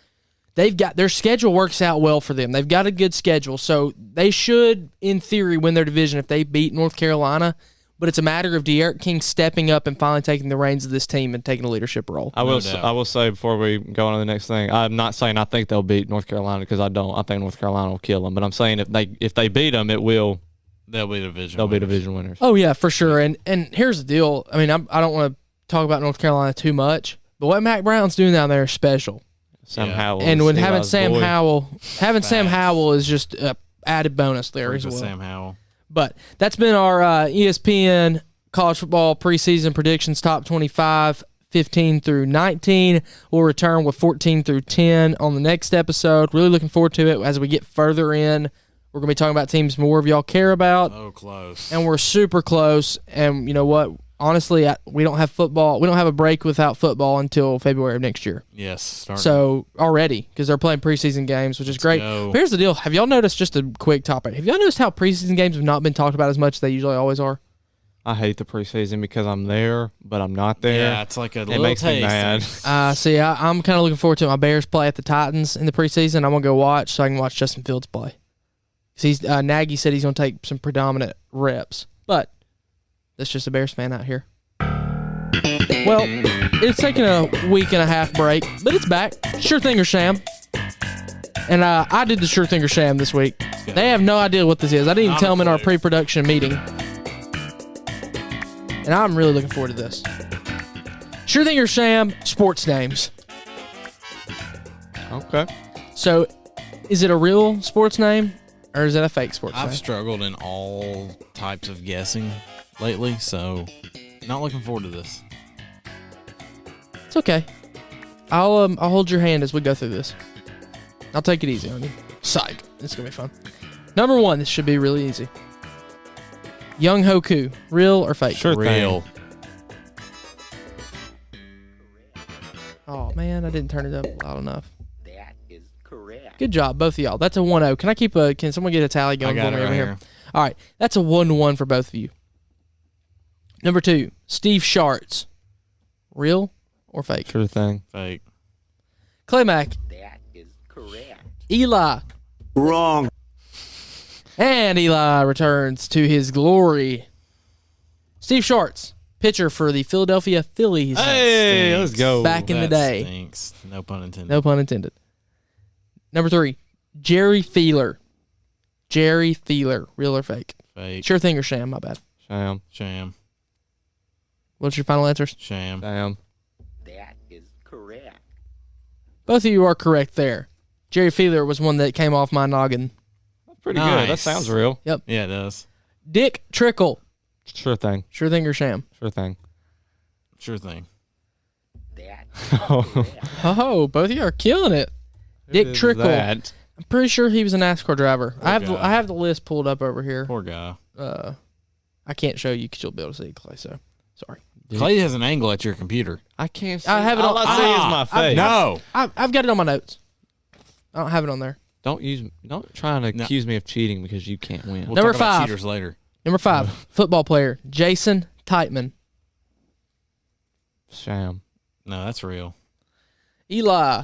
They've got their schedule works out well for them. They've got a good schedule, so they should, in theory, win their division if they beat North Carolina. But it's a matter of De'Aaron King stepping up and finally taking the reins of this team and taking a leadership role. I will say before we go on to the next thing, I'm not saying I think they'll beat North Carolina because I don't. I think North Carolina will kill them. But I'm saying if they beat them, they'll be division winners. Oh yeah, for sure. And here's the deal. I mean, I don't want to talk about North Carolina too much, but what Mac Brown's doing down there is special. Sam Howell. And when having Sam Howell is just an added bonus there as well. Sam Howell. But that's been our ESPN College Football Preseason Predictions Top 25, 15 through 19. We'll return with 14 through 10 on the next episode. Really looking forward to it as we get further in. We're going to be talking about teams more of y'all care about. Oh, close. And we're super close. And you know what? Honestly, we don't have football. We don't have a break without football until February of next year. Yes. So already, because they're playing preseason games, which is great. But here's the deal. Have y'all noticed, just a quick topic, have y'all noticed how preseason games have not been talked about as much as they usually always are? I hate the preseason because I'm there, but I'm not there. Yeah, it's like a little It makes me mad. See, I'm kind of looking forward to it. My Bears play at the Titans in the preseason. I'm going to go watch so I can watch Justin Fields play. Nagy said he's going to take some predominant reps. But that's just a Bears fan out here. Well, it's taken a week and a half break, but it's back. Sure Thing or Sham. And I did the Sure Thing or Sham this week. They have no idea what this is. I didn't even tell them in our pre-production meeting. And I'm really looking forward to this. Sure Thing or Sham, sports names. Okay. So, is it a real sports name or is it a fake sports name? I've struggled in all types of guessing lately, so not looking forward to this. It's okay. I'll hold your hand as we go through this. I'll take it easy on you. Psych. It's going to be fun. Number 1, this should be really easy. Young Hoku, real or fake? Sure Real. thing. Oh, man, I didn't turn it up loud enough. That is correct. Good job, both of y'all. That's a 1-0. Can someone get a tally I going got for it me right over here. here? All right, that's a 1-1 for both of you. Number 2, Steve Sharts, real or fake? Sure thing. Fake. Clay Mack, That is correct. Eli. Wrong. And Eli returns to his glory. Steve Sharts, pitcher for the Philadelphia Phillies. Hey, let's go. Back in the That day. Stinks. No pun intended. No pun intended. Number 3, Jerry Feeler. Jerry Feeler, real or fake? Fake. Sure thing or sham, my bad. Sham. Sham. What's your final answers? Sham. Damn. That is correct. Both of you are correct there. Jerry Feeler was one that came off my noggin. Pretty good. That Nice. sounds real. Yeah, it does. Dick Trickle. Sure thing. Sure thing or sham? Sure thing. Sure thing. That is correct. Oh, both of you are killing it. Dick Who is Trickle. that? I'm pretty sure he was a NASCAR driver. I guy. have the list pulled up over here. Poor guy. I can't show you because you'll be able to see Clay. So sorry. Clay has an angle at your computer. I can't see. I have it All on- I see is my face. No. I've got it on my notes. I don't have it on there. Don't try and accuse me of cheating because you can't win. We'll Number talk about 5. cheaters later. Number 5, football player Jason Titeman. Sham. No, that's real. Eli.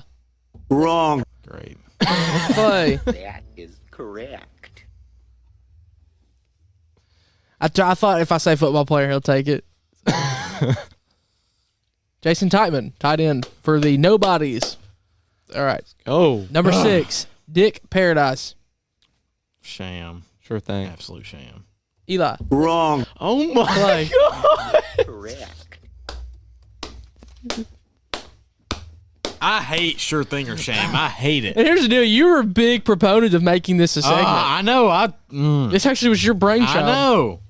Wrong. Great. Clay. That is correct. I thought if I say football player, he'll take it. Jason Titeman, tight end for the Nobodies. All right. Oh. Number 6, Dick Paradise. Sham. Sure thing. Absolute sham. Eli. Wrong. Oh my Clay. Correct. I hate sure thing or sham. I hate it. And here's the deal. You were a big proponent of making this a segment. I know. This actually was your brainchild. I know.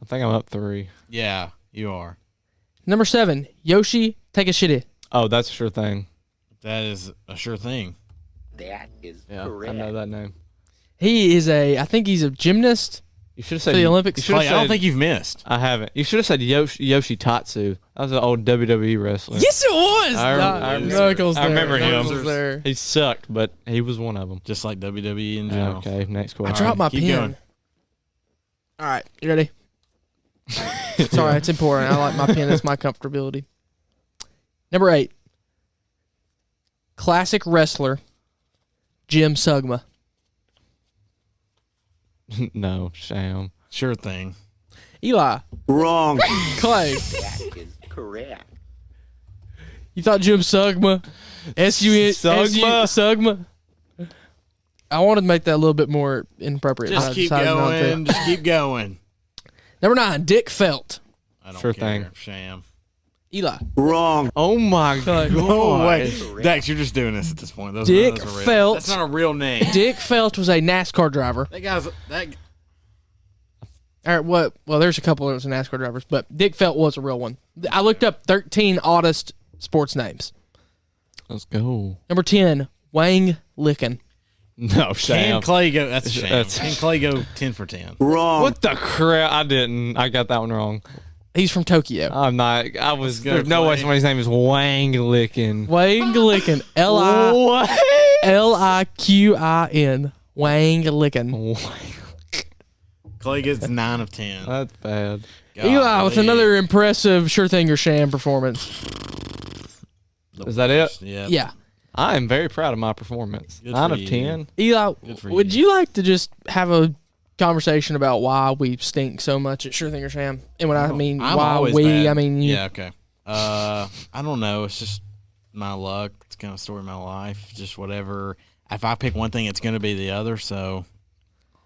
I think I'm up 3. Yeah, you are. Number 7, Yoshi Takeshita. Oh, that's a sure thing. That is a sure thing. That is Yeah, correct. I know that name. He is I think he's a gymnast You should have for said the Olympics. You should have Clay, I don't said- think you've missed. I haven't. You should have said Yoshi Tatsu. That was an old WWE wrestler. Yes, it was. I remember- Knuckles I there. remember him. Knuckles there. He sucked, but he was one of them. Just like WWE in general. Okay, next I question. dropped my keep pen. going. All right, you ready? Sorry, it's important. I like my pen. It's my comfortability. Number 8, classic wrestler Jim Sugma. No, Sham. Sure thing. Eli. Wrong. Clay. That is correct. You thought Jim Sugma? S-U-N Sugma? Sugma? I wanted to make that a little bit more inappropriate. but I Just keep decided not to. going. Just keep going. Number 9, Dick Felt. I don't Sure care. thing. Sham. Eli. Wrong. Oh my Clay. god. Oh, wait. Dex, you're just doing this at this point. Those Dick those are real. Felt. That's not a real name. Dick Felt was a NASCAR driver. That guy's... That, All right, what? Well, there's a couple of NASCAR drivers, but Dick Felt was a real one. I looked up 13 oddest sports names. Let's go. Number 10, Wang Licken. No, can Sham. Clay go... That's a sham. That's- Can Clay go 10 for 10? Wrong. What the crap? I didn't. I got that one wrong. He's from Tokyo. I'm not. I was. Let's go, There's no way Clay. somebody's name is Wang Lickin. Wang Licken. What? Liquin. Wang Licken. Clay gets 9 of 10. That's bad. Eli with Golly. another impressive sure thing or sham performance. Is that it? Yeah. Yeah. I am very proud of my performance. Good 9 for of you. 10. Eli, Good for would you. you like to just have a conversation about why we stink so much at sure thing or sham? And when I mean I'm why always we, bad. I mean you. Yeah, okay. I don't know. It's just my luck. It's kind of story of my life. Just whatever. If I pick one thing, it's going to be the other. So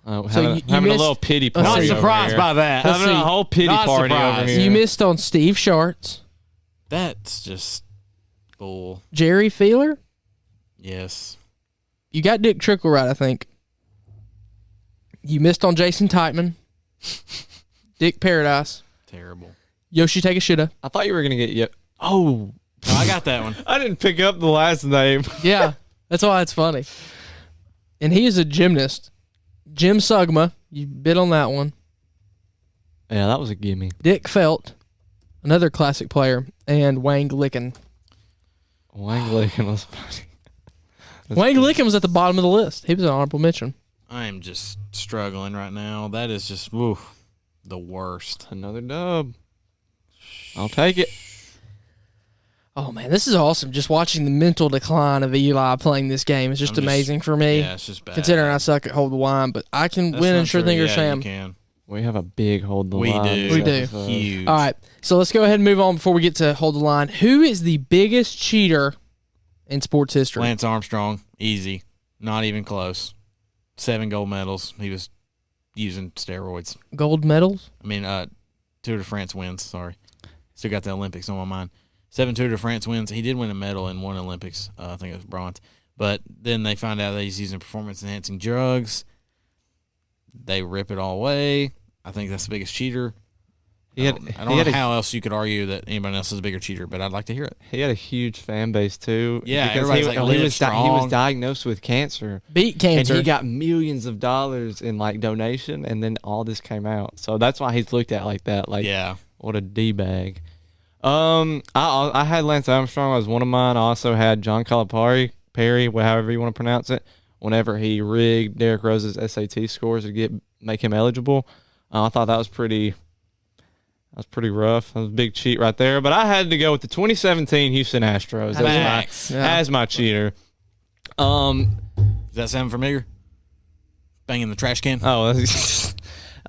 Having, So you having a missed- little pity Let's party. see. not surprised over by that. Let's Having see. a whole pity Not party over surprised. here. You missed on Steve Sharts, That's just bull. Jerry Feeler. Yes. You got Dick Trickle right, I think. You missed on Jason Titeman, Dick Paradise, Terrible. Yoshi Takeshita. I thought you were gonna get. Oh, Oh, I got that one. I didn't pick up the last name. Yeah, That's why it's funny. And he is a gymnast. Jim Sugma, you bit on that one. Yeah, that was a gimme. Dick Felt, another classic player, and Wang Licken. Wang Licken was funny. Wang Licken was at the bottom of the list. He was an honorable mention. I am just struggling right now. That is just the worst. Another dub. I'll take it. Oh, man, this is awesome. Just watching the mental decline of Eli playing this game is just amazing for me. Yeah, it's just bad. Considering I suck at hold the line, but I can win in Sure-Thinger Sham. You can. We have a big hold the We line. do. We do. Huge. All right, so let's go ahead and move on before we get to hold the line. Who is the biggest cheater in sports history? Lance Armstrong, easy. Not even close. 7 gold medals. He was using steroids. Gold medals? I mean, Tour de France wins, sorry. Still got the Olympics on my mind. 7 Tour de France wins. He did win a medal in one Olympics. I think it was bronze. But then they found out that he's using performance-enhancing drugs. They rip it all away. I think that's the biggest cheater. I don't know how else you could argue that anybody else is a bigger cheater, but I'd like to hear it. He had a huge fan base, too. Yeah, because everybody's he was strong. He was diagnosed with cancer. Beat cancer. And he got millions of dollars in, donation, and then all this came out. So that's why he's looked at like that. Yeah. What a D-bag. I had Lance Armstrong as one of mine. I also had John Calipari, however you want to pronounce it, whenever he rigged Derrick Rose's SAT scores to make him eligible. I thought that was pretty rough. That was a big cheat right there. But I had to go with the 2017 Houston Astros as my cheater. Does that sound familiar? Banging the trash can? Oh,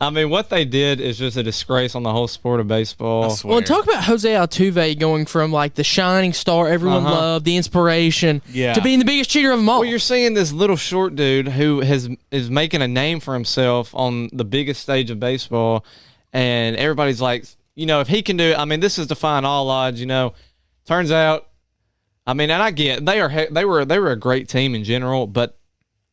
I mean, what they did is just a disgrace on the whole sport of baseball. Well, talk about Jose Altuve going from the shining star everyone loved, the inspiration, to being the biggest cheater of them all. Well, you're seeing this little short dude who is making a name for himself on the biggest stage of baseball, and everybody's like, if he can do it, I mean, this is defying all odds. Turns out, I mean, and I get they were a great team in general, but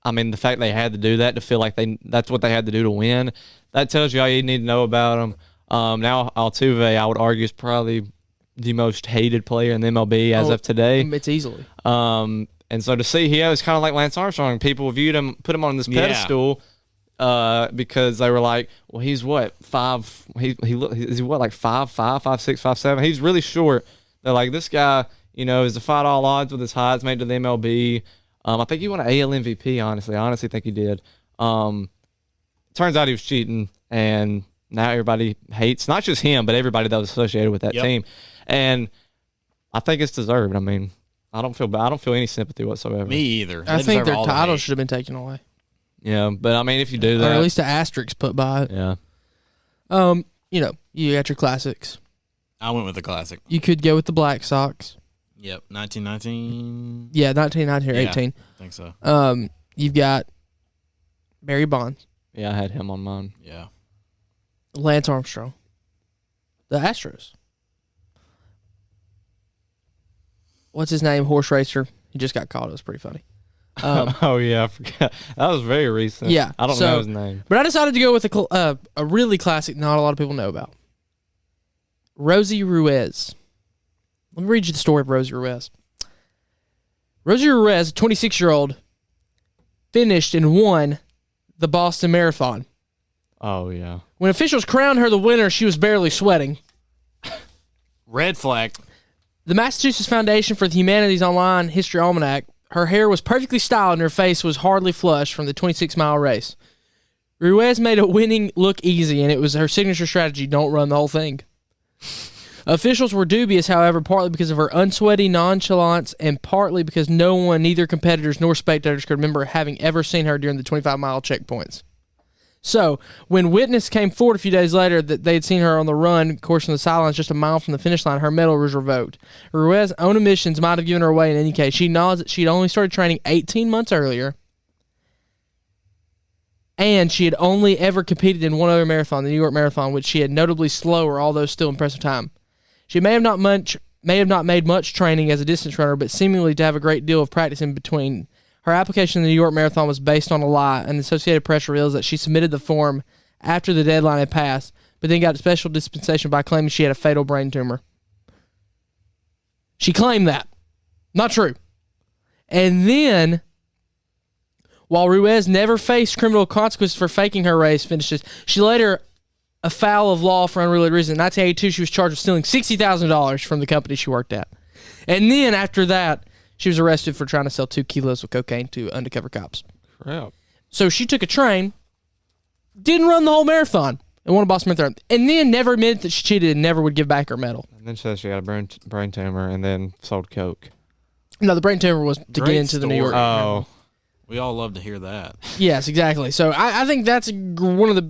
I mean, the fact they had to do that to feel like that's what they had to do to win. That tells you all you need to know about them. Now, Altuve, I would argue, is probably the most hated player in the MLB as of today. It's easily. And so to see he was kind of like Lance Armstrong. People viewed him, put him on this pedestal because they were like, well, he's what, 5? Is he what, like 5'5", 5'6", 5'7"? He's really short. They're like, this guy, has defied all odds with his height, made to the MLB. I think he won an AL MVP, honestly. I honestly think he did. Turns out he was cheating, and now everybody hates not just him, but everybody that was associated with that team. And I think it's deserved. I mean, I don't feel any sympathy whatsoever. Me either. I think their title should have been taken away. Yeah, but I mean, if you do that, or at least an asterisk put by it. Yeah. You got your classics. I went with the classic. You could go with the Black Sox. Yep, 1919. Yeah, 1919 or 18. I think so. You've got Barry Bonds. Yeah, I had him on mine. Yeah. Lance Armstrong. The Astros. What's his name? Horse racer. He just got caught. It was pretty funny. Oh, yeah, I forgot. That was very recent. Yeah. I don't know his name. But I decided to go with a really classic not a lot of people know about. Rosie Ruiz. Let me read you the story of Rosie Ruiz. Rosie Ruiz, a 26-year-old, finished and won the Boston Marathon. Oh, yeah. When officials crowned her the winner, she was barely sweating. Red flag. The Massachusetts Foundation for the Humanities Online History Almanac, her hair was perfectly styled and her face was hardly flushed from the 26-mile race. Ruiz made a winning look easy, and it was her signature strategy, don't run the whole thing. Officials were dubious, however, partly because of her unsweaty nonchalance and partly because neither competitors nor spectators could remember having ever seen her during the 25-mile checkpoints. So, when witness came forward a few days later that they had seen her on the run, of course, from the sidelines just a mile from the finish line, her medal was revoked. Ruiz's own admissions might have given her away in any case. She acknowledged that she'd only started training 18 months earlier, and she had only ever competed in one other marathon, the New York Marathon, which she had notably slower, although still impressive time. She may have not made much training as a distance runner, but seemingly to have a great deal of practice in between. Her application in the New York Marathon was based on a lie, and the Associated Press reveals that she submitted the form after the deadline had passed, but then got special dispensation by claiming she had a fatal brain tumor. She claimed that. Not true. And then, while Ruiz never faced criminal consequences for faking her race finishes, she later a foul of law for unrelated reason. In 1982, she was charged with stealing $60,000 from the company she worked at. And then after that, she was arrested for trying to sell 2 kilos of cocaine to undercover cops. Crap. So she took a train, didn't run the whole marathon, and won a Boston Marathon. And then never admitted that she cheated and never would give back her medal. And then she said she had a brain tumor and then sold coke. No, the brain tumor was to Great get into the New York. story. Oh. We all love to hear that. Yes, exactly. So I think that's one of the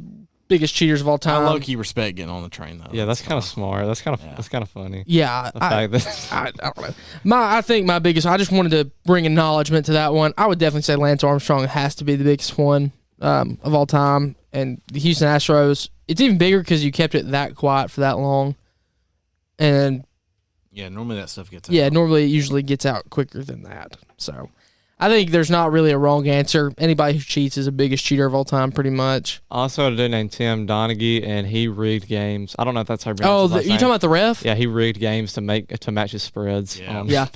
biggest cheaters of all I time. low-key respect getting on the train, though. Yeah, that's kind of smart. That's kind of funny. Yeah, The fact that I don't know. I think my biggest. I just wanted to bring acknowledgement to that one. I would definitely say Lance Armstrong has to be the biggest one of all time, and the Houston Astros. It's even bigger because you kept it that quiet for that long, and yeah, normally that stuff gets out. yeah, normally it usually gets out quicker than that. So, I think there's not really a wrong answer. Anybody who cheats is the biggest cheater of all time, pretty much. also had a dude named Tim Donaghy, and he rigged games. I don't know if that's how. Oh, you talking about the ref? Yeah, he rigged games to match his spreads. Yeah. Yeah.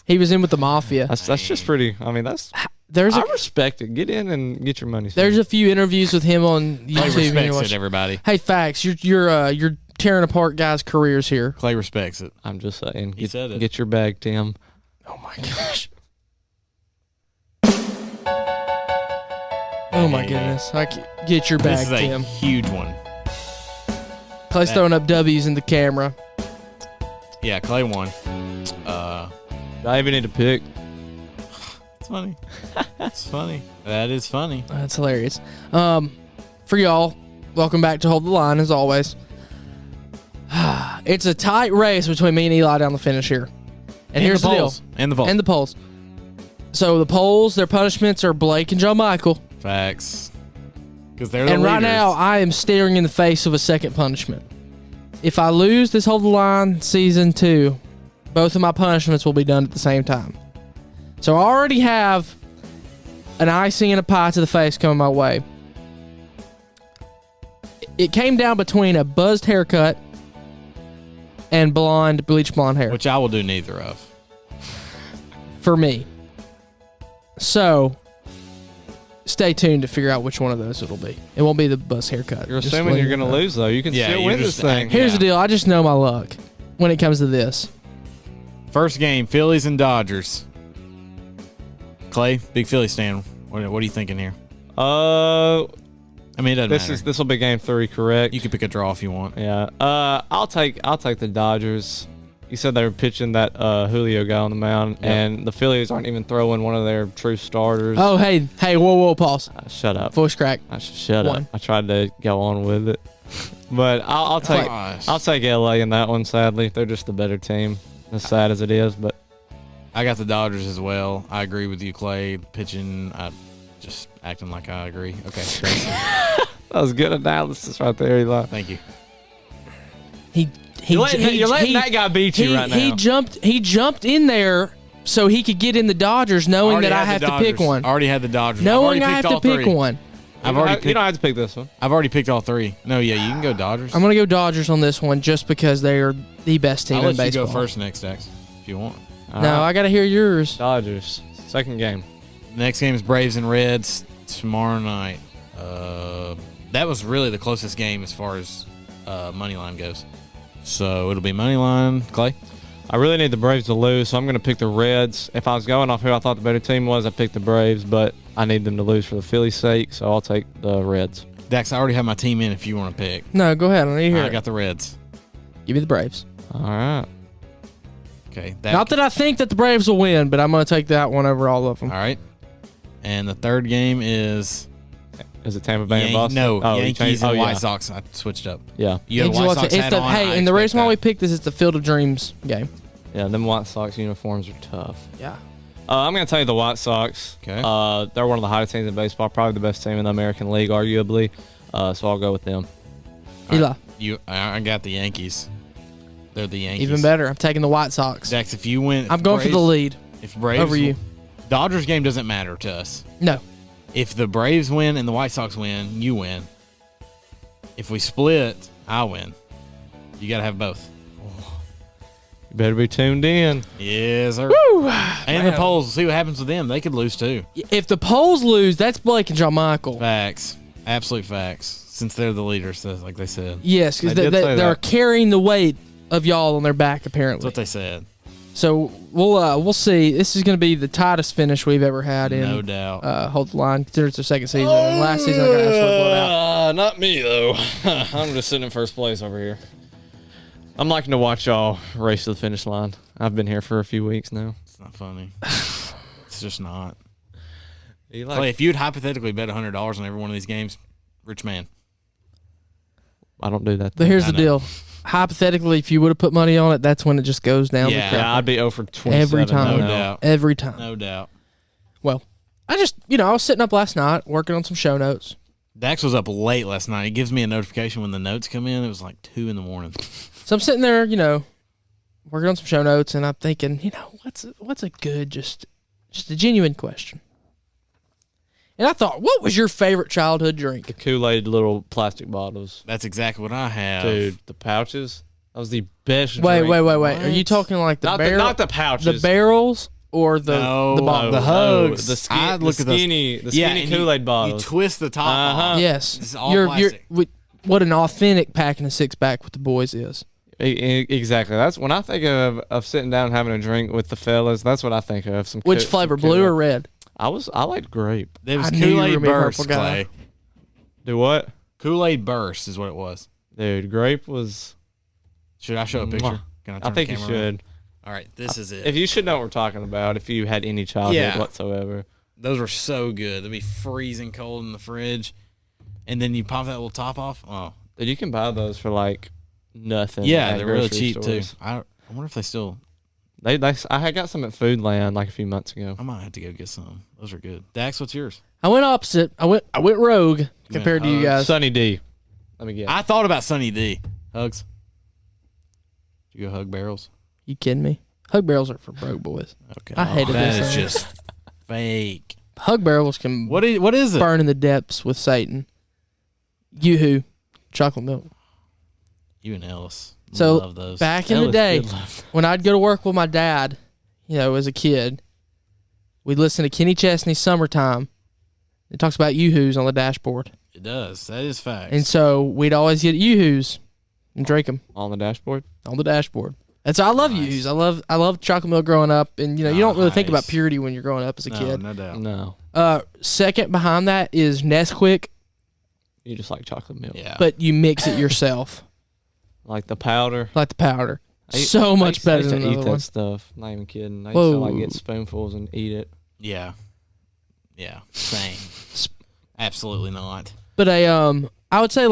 He was in with the mafia. That's just pretty. I mean, I respect it. Get in and get your money. There's a few interviews with him on Clay YouTube. and you respects watch- it, everybody. Hey, facts. You're tearing apart guys' careers here. Clay respects it. I'm just saying. He said it. Get your bag, Tim. Oh my gosh. Oh my goodness. Get your bag, This is a Tim. huge one. Clay's throwing up W's in the camera. Yeah, Clay won. Do I even need to pick? It's funny. It's funny. That is funny. That's hilarious. For y'all, welcome back to Hold the Line as always. It's a tight race between me and Eli down the finish here. And here's the deal. And the polls. And the polls. So the polls, their punishments are Blake and Joe Michael. Facts. Because they're the And right leaders. now, I am staring in the face of a second punishment. If I lose this Hold the Line season 2, both of my punishments will be done at the same time. So I already have an icing and a pie to the face coming my way. It came down between a buzzed haircut and bleach blonde hair Which I will do neither of. for me. So stay tuned to figure out which one of those it'll be. It won't be the buzz haircut. You're Just assuming letting you're you going to know. lose, though. You can Yeah, still you're win this just thing. Here's Yeah. the deal. I just know my luck when it comes to this. First game, Phillies and Dodgers. Clay, big Philly stand. What are you thinking here? I mean, it doesn't matter. This will be game 3, correct? You can pick a draw if you want. Yeah. I'll take the Dodgers. You said they were pitching that Julio guy on the mound, Yeah. and the Phillies aren't even throwing one of their true starters. Oh, hey, whoa, pause. Shut up. Voice crack. Shut One. up. I tried to go on with it, but I'll take Gosh. I'll take LA in that one. Sadly, they're just the better team. As sad as it is, but I got the Dodgers as well. I agree with you, Clay. Pitching, just acting like I agree. Okay, great. that was good analysis right there, Eli. Thank you. You're letting that guy beat you right now. He jumped in there so he could get in the Dodgers, knowing that I have to pick one. I already had the Dodgers. Knowing I I've have already to picked all pick three. one. You don't have to pick this one. I've already picked all 3. No, yeah, you can go Dodgers. I'm gonna go Dodgers on this one just because they are the best team I'll in let you baseball. go first next, Dax, if you want. All No, right. I gotta hear yours. Dodgers. Second game. Next game is Braves and Reds tomorrow night. That was really the closest game as far as money line goes. So it'll be money line. Clay? I really need the Braves to lose, so I'm going to pick the Reds. If I was going off who I thought the better team was, I'd pick the Braves, but I need them to lose for the Phillies' sake, so I'll take the Reds. Dax, I already have my team in if you want to pick. No, go ahead. I need to hear I it. got the Reds. Give me the Braves. All right. Okay. Not that I think that the Braves will win, but I'm gonna take that one over all of them. All right. And the third game is Is it Tampa Bay and Boston? No, you Yankees changed- and yeah. White Sox. I switched up. Yeah. You had a White Sox hat on. Hey, I and the reason expect why we that. picked this is the Field of Dreams game. Yeah, them White Sox uniforms are tough. Yeah. I'm going to tell you the White Sox. Okay. They're one of the hottest teams in baseball, probably the best team in the American League, arguably. So I'll go with them. Eli. I got the Yankees. They're the Yankees. Even better. I'm taking the White Sox. Dax, if you win, I'm going for the lead. If Braves over you. Dodgers game doesn't matter to us. No. If the Braves win and the White Sox win, you win. If we split, I win. You got to have both. You better be tuned in. Yes, sir. Woo! And the polls. See what happens with them. They could lose too. If the polls lose, that's Blake and John Michael. Facts. Absolute facts. Since they're the leaders, like they said. Yes, because They did say they're that. carrying the weight of y'all on their back, That's apparently. what they said. So we'll see. This is going to be the tightest finish we've ever had in. No doubt. Hold the line. Consider it's their second season. And last season, I got absolutely blown out. Not me, though. I'm just sitting in first place over here. I'm liking to watch y'all race to the finish line. I've been here for a few weeks now. It's not funny. It's just not. Eli, Clay, if you'd hypothetically bet $100 on every one of these games, rich man. I don't do that. But here's I the know. deal. Hypothetically, if you would have put money on it, that's when it just goes down Yeah. the crap. I'd be 0 for 27 Every time. No now. doubt. Every time. No doubt. Well, I just, I was sitting up last night working on some show notes. Dax was up late last night. He gives me a notification when the notes come in. It was like 2 in the morning. So I'm sitting there, working on some show notes, and I'm thinking, what's a good, just a genuine question. And I thought, what was your favorite childhood drink? The Kool-Aid little plastic bottles. That's exactly what I have. Dude, the pouches. That was the best Wait. drink. Are you talking like the Not barrel? not the pouches. The barrels or the No, bottle? the hugs. The, I looked at those. skinny, the skinny and you- Kool-Aid bottles. You twist the top Uh-huh. off. Yes. It's all plastic. What an authentic pack and a six pack with the boys is. Exactly. That's when I think of sitting down and having a drink with the fellas. That's what I think of. Which flavor, blue or red? I liked grape. There was I knew you were Kool-Aid gonna be a Burst, purple guy. Clay. Do what? Kool-Aid Burst is what it was. Dude, grape was. Should I show a picture? Can I turn think the you camera on? should. All right, this is it. If you should know what we're talking about, if you had any childhood Yeah. whatsoever. Those were so good. They'd be freezing cold in the fridge, and then you pop that little top off. Oh, Dude, you can buy those for like nothing. yeah, at they're really grocery cheap stores. too. I wonder if they still. I had got some at Foodland like a few months ago. I might have to go get some. Those are good. Dax, what's yours? I went opposite. I went rogue compared to you guys. Sunny D. Let me guess. I thought about Sunny D. Hugs. Did you go hug barrels? You kidding me? Hug barrels are for broke boys. Okay. I hated that this is thing. just fake. Hug barrels can What is it? burn in the depths with Satan. Yoo-hoo. Chocolate milk. You and Ellis. So, love those. Back in the Ellis day, did love- when I'd go to work with my dad, as a kid, we'd listen to Kenny Chesney's Summertime. It talks about Yoo-hoos on the dashboard. It does. That is facts. And so we'd always get Yoo-hoos and drink them on the dashboard. on the dashboard. And so I love Nice. Yoo-hoos. I love chocolate milk growing up. And, you don't really think about Nice. purity when you're growing up as a kid. No doubt. No, Second behind that is Nesquik, you just like chocolate milk. Yeah. but you mix it yourself, Like the powder. like the powder. I used- So I much used- better I used than to the eat other that one. stuff. Not even kidding. I used to like Whoa. get spoonfuls and eat it. Yeah. Yeah. Same. Absolutely not. But I would say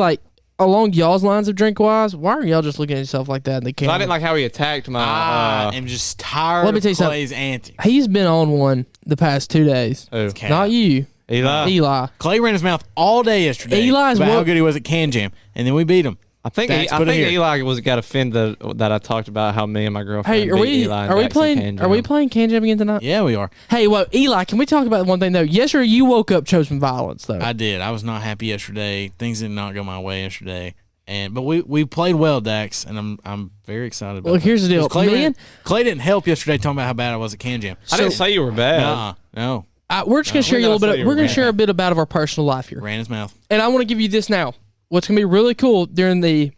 along y'all's lines of drink wise, why are y'all just looking at yourself like that in the 'Cause camera? I didn't like how he attacked my. I am just tired Let me of tell you something. Clay's antics. He's been on one the past 2 days. Cap. Not you, Eli. Eli. Clay ran his mouth all day yesterday Eli's about how what- good he was at Can Jam, and then we beat him. I think Dax, put it here. Eli got offended that I talked about how me and my girlfriend. Hey, are beat we Eli and are we Dax in playing Can are we Jam. playing Can Jam again tonight? Yeah, we are. Hey, well, Eli, can we talk about one thing though? Yesterday you woke up, chose some violence though. I did. I was not happy yesterday. Things did not go my way yesterday. But we played well, Dax, and I'm very excited about Well, that. here's the deal. 'Cause Man- Clay didn't help yesterday talking about how bad I was at Can Jam. I didn't say you were bad. No. We're just gonna share we you a little gotta bit. say We're you're gonna right. share a bit about of our personal life here, Ran his mouth. and I want to give you this now. What's gonna be really cool during the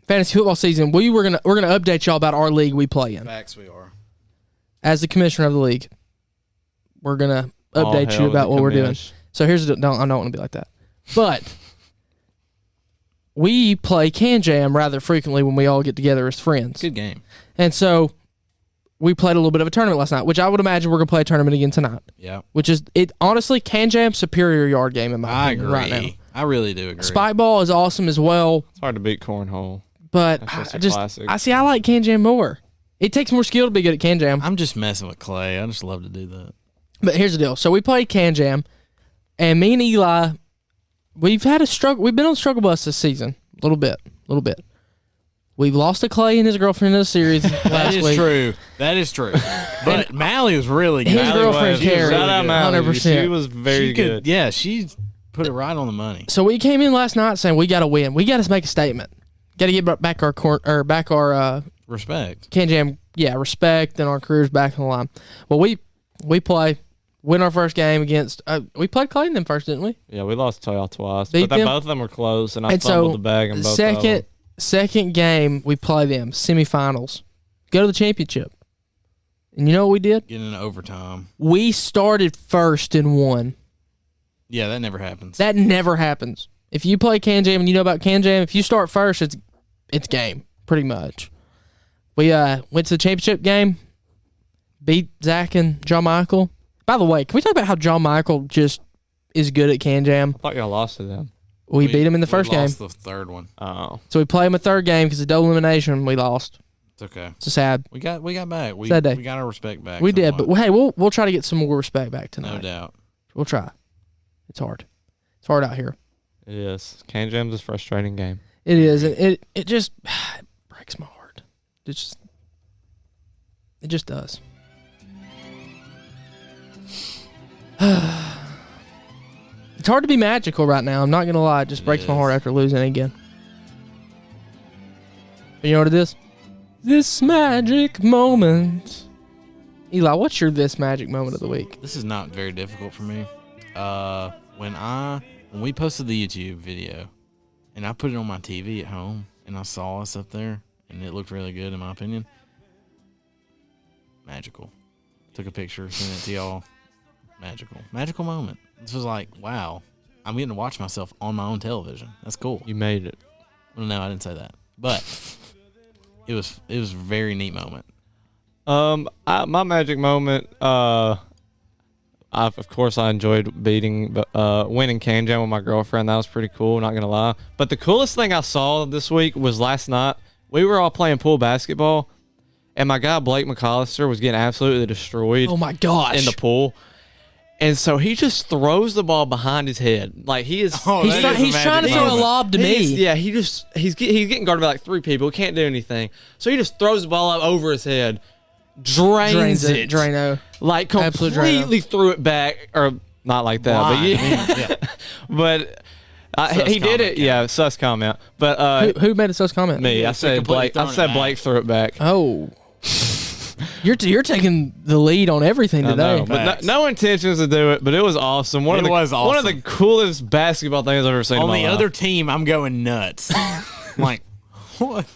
fantasy football season? We're gonna update y'all about our league we play in. Facts we are. As the commissioner of the league, we're gonna All update hail you the about what we're doing. commish. So here's the I don't want to be like that, but we play Can Jam rather frequently when we all get together as friends. Good game. And so we played a little bit of a tournament last night, which I would imagine we're gonna play a tournament again tonight. Yeah. Which is it honestly Can Jam superior yard game in my I opinion agree. right now. I really do agree. Spike ball is awesome as well, It's hard to beat cornhole. but That's just I a just classic. I like Can Jam more. It takes more skill to be good at Can Jam. I'm just messing with Clay. I just love to do that. But here's the deal. So we played Can Jam, and me and Eli, we've had a struggle. We've been on the struggle bus this season. A little bit. We've lost to Clay and his girlfriend in the series That last is week. true. That is true. But Mally was really good. His Mally girlfriend was. She was Carrie, really good. 100%. She was very She could- good. Yeah, she put it right on the money. So we came in last night saying we got to win. We got to make a statement. Got to get back our Respect. Can Jam, respect, and our careers back on the line. Well, we play, win our first game against. We played Clayton them first, didn't we? Yeah, we lost to y'all twice, Beat but them. both of them were close, and I And fumbled so the bag in both of them. second game we play them semifinals, go to the championship, and you know what we did? Getting into overtime. We started first and won. Yeah, that never happens. That never happens. If you play Can Jam and you know about Can Jam, if you start first, it's game pretty much. We went to the championship game, beat Zach and John Michael. By the way, can we talk about how John Michael just is good at Can Jam? I thought y'all lost to them. We beat him in the first game. We lost the third one. Oh. So we play him a third game because of double elimination. We lost. It's okay. It's sad. We got back. We Sad day. got our respect back. We did, somewhat. but hey, we'll try to get some more respect back tonight. No doubt. We'll try. It's hard. It's hard out here. It is. Can Jam's a frustrating game. It is. It just it breaks my heart. It just does. It's hard to be magical right now. I'm not gonna lie. It just breaks my heart after losing again. But you know what it is? This magic moment. Eli, what's your this magic moment of the week? This is not very difficult for me. When we posted the YouTube video, and I put it on my TV at home, and I saw us up there, and it looked really good in my opinion. Magical. Took a picture, sent it to y'all. Magical moment. This was like, wow, I'm getting to watch myself on my own television. That's cool. You made it. Well, no, I didn't say that, but it was a very neat moment. My magic moment. Of course, I enjoyed winning Can Jam with my girlfriend. That was pretty cool, not gonna lie. But the coolest thing I saw this week was last night. We were all playing pool basketball, and my guy Blake McAllister was getting absolutely destroyed. Oh my gosh! In the pool. And so he just throws the ball behind his head. Like he is. He's trying to throw a lob to me. He's getting guarded by like three people. He can't do anything. So he just throws the ball up over his head, drains it. Drano. Like completely threw it back, or not like that. Why? But he did it. Yeah, sus comment. But who made a sus comment? me. Yeah, I said Blake. I said Blake threw it back. Oh. You're taking the lead on everything today. Know, but no intentions to do it, but it was awesome. One of the coolest basketball things I've ever seen. On in my the life. other team, I'm going nuts. I'm like, what?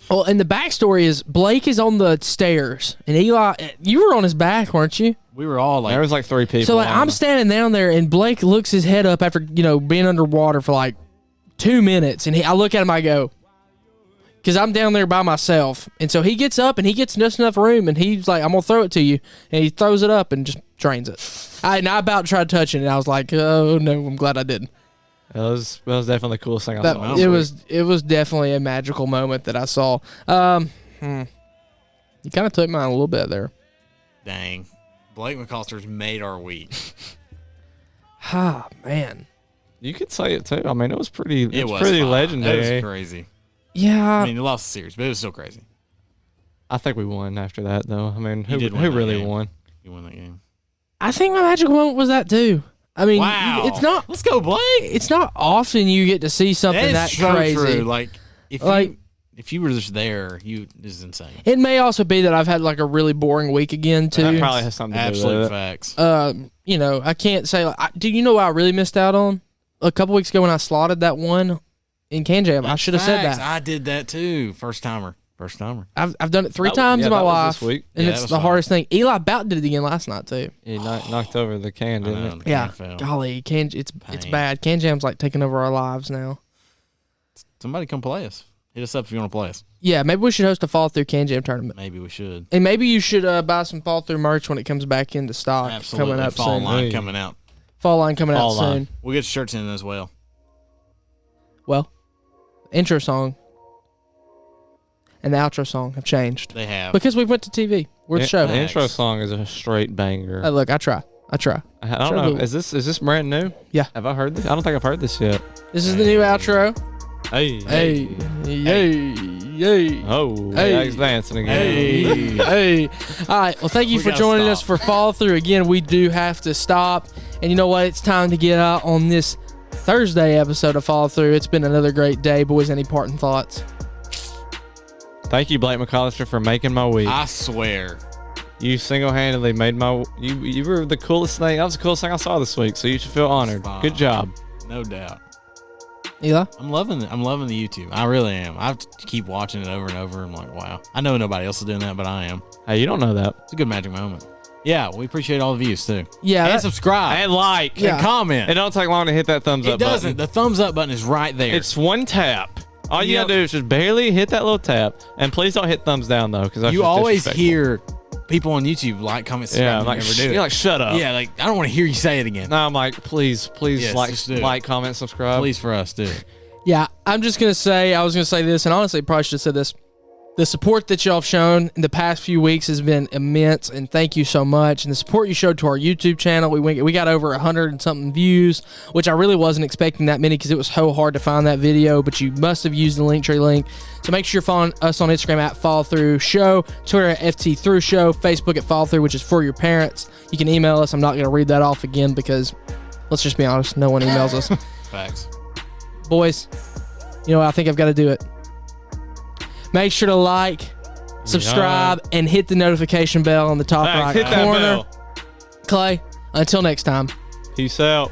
Well, and the backstory is Blake is on the stairs, and Eli, you were on his back, weren't you? We were all like, there was like three people. So I'm standing down there, and Blake looks his head up after being underwater for like 2 minutes, and I look at him, I go, because I'm down there by myself, and so he gets up and he gets just enough room, and he's like, "I'm gonna throw it to you," and he throws it up and just drains it. I about tried touching it, and I was like, "Oh no, I'm glad I didn't." That was definitely the coolest thing I saw. It was definitely a magical moment that I saw. You kind of took mine a little bit there. Dang, Blake McAllister's made our week. Ah, man. You could say it too. I mean, it was pretty fun. legendary. It was crazy. Yeah. I mean, he lost the series, but it was still crazy. I think we won after that, though. I mean, who really won? You won that game. I think my magical moment was that too. I mean, wow. It's not. Let's go, Blake. It's not often you get to see something that so crazy. True. Like if you were just there, this is insane. It may also be that I've had like a really boring week again too. That probably has something to do with it. Absolute facts. I can't say. Do you know what I really missed out on? A couple weeks ago when I slotted that one in Can Jam, I should have said that. I did that too. First timer. I've done it 3 times in my life, and it's the hardest thing. Eli Bout did it again last night too. He knocked over the can, didn't he? Yeah. Golly, it's bad. Can Jam's like taking over our lives now. Somebody come play us. Hit us up if you want to play us. Yeah, maybe we should host a fall through Can Jam tournament. Maybe we should. And maybe you should buy some fall through merch when it comes back into stock. Absolutely. Coming up fall soon. line coming out. Fall line coming out soon. We'll get shirts in as well. Well, intro song and the outro song have changed. They have. Because we went to TV. We're the show. The intro song is a straight banger. Look, I try. I don't know. Is this brand new? Yeah. Have I heard this? I don't think I've heard this yet. This is the new outro. Hey. Oh, hey. he's dancing again. Hey. All right. Well, thank you for joining us for Follow Through. Again, we do have to stop. And you know what? It's time to get out on this Thursday episode of Follow Through. It's been another great day. Boys, any parting thoughts? Thank you, Blake McAllister, for making my week. I swear. You single-handedly made my. You were the coolest thing. That was the coolest thing I saw this week. So you should feel honored. Good job. No doubt. Eli? I'm loving the YouTube. I really am. I have to keep watching it over and over. I'm like, wow. I know nobody else is doing that, but I am. Hey, you don't know that. It's a good magic moment. Yeah, we appreciate all the views too. Yeah, and subscribe and like and comment. It don't take long to hit that thumbs up button. It doesn't. The thumbs up button is right there. It's one tap. All you gotta do is just barely hit that little tap, and please don't hit thumbs down though, because you always hear people on YouTube like, comment, subscribe. Yeah, I'm like, you're like, shut up. Yeah, like I don't want to hear you say it again. No, I'm like, please, yes, like, comment, subscribe. Please for us, dude. Yeah, I'm just going to say, I was going to say this, and honestly, probably should have said this. The support that y'all have shown in the past few weeks has been immense, and thank you so much. And the support you showed to our YouTube channel, we got over 100 and something views, which I really wasn't expecting that many because it was so hard to find that video, but you must have used the Linktree link. So make sure you're following us on Instagram at followthrough show, Twitter at FT through show, Facebook at followthrough, which is for your parents. You can email us. I'm not going to read that off again because, let's just be honest, no one emails us. Facts. Boys, you know, I think I've got to do it. Make sure to like, subscribe, and hit the notification bell on the top right hit that corner. bell. Clay, until next time. Peace out.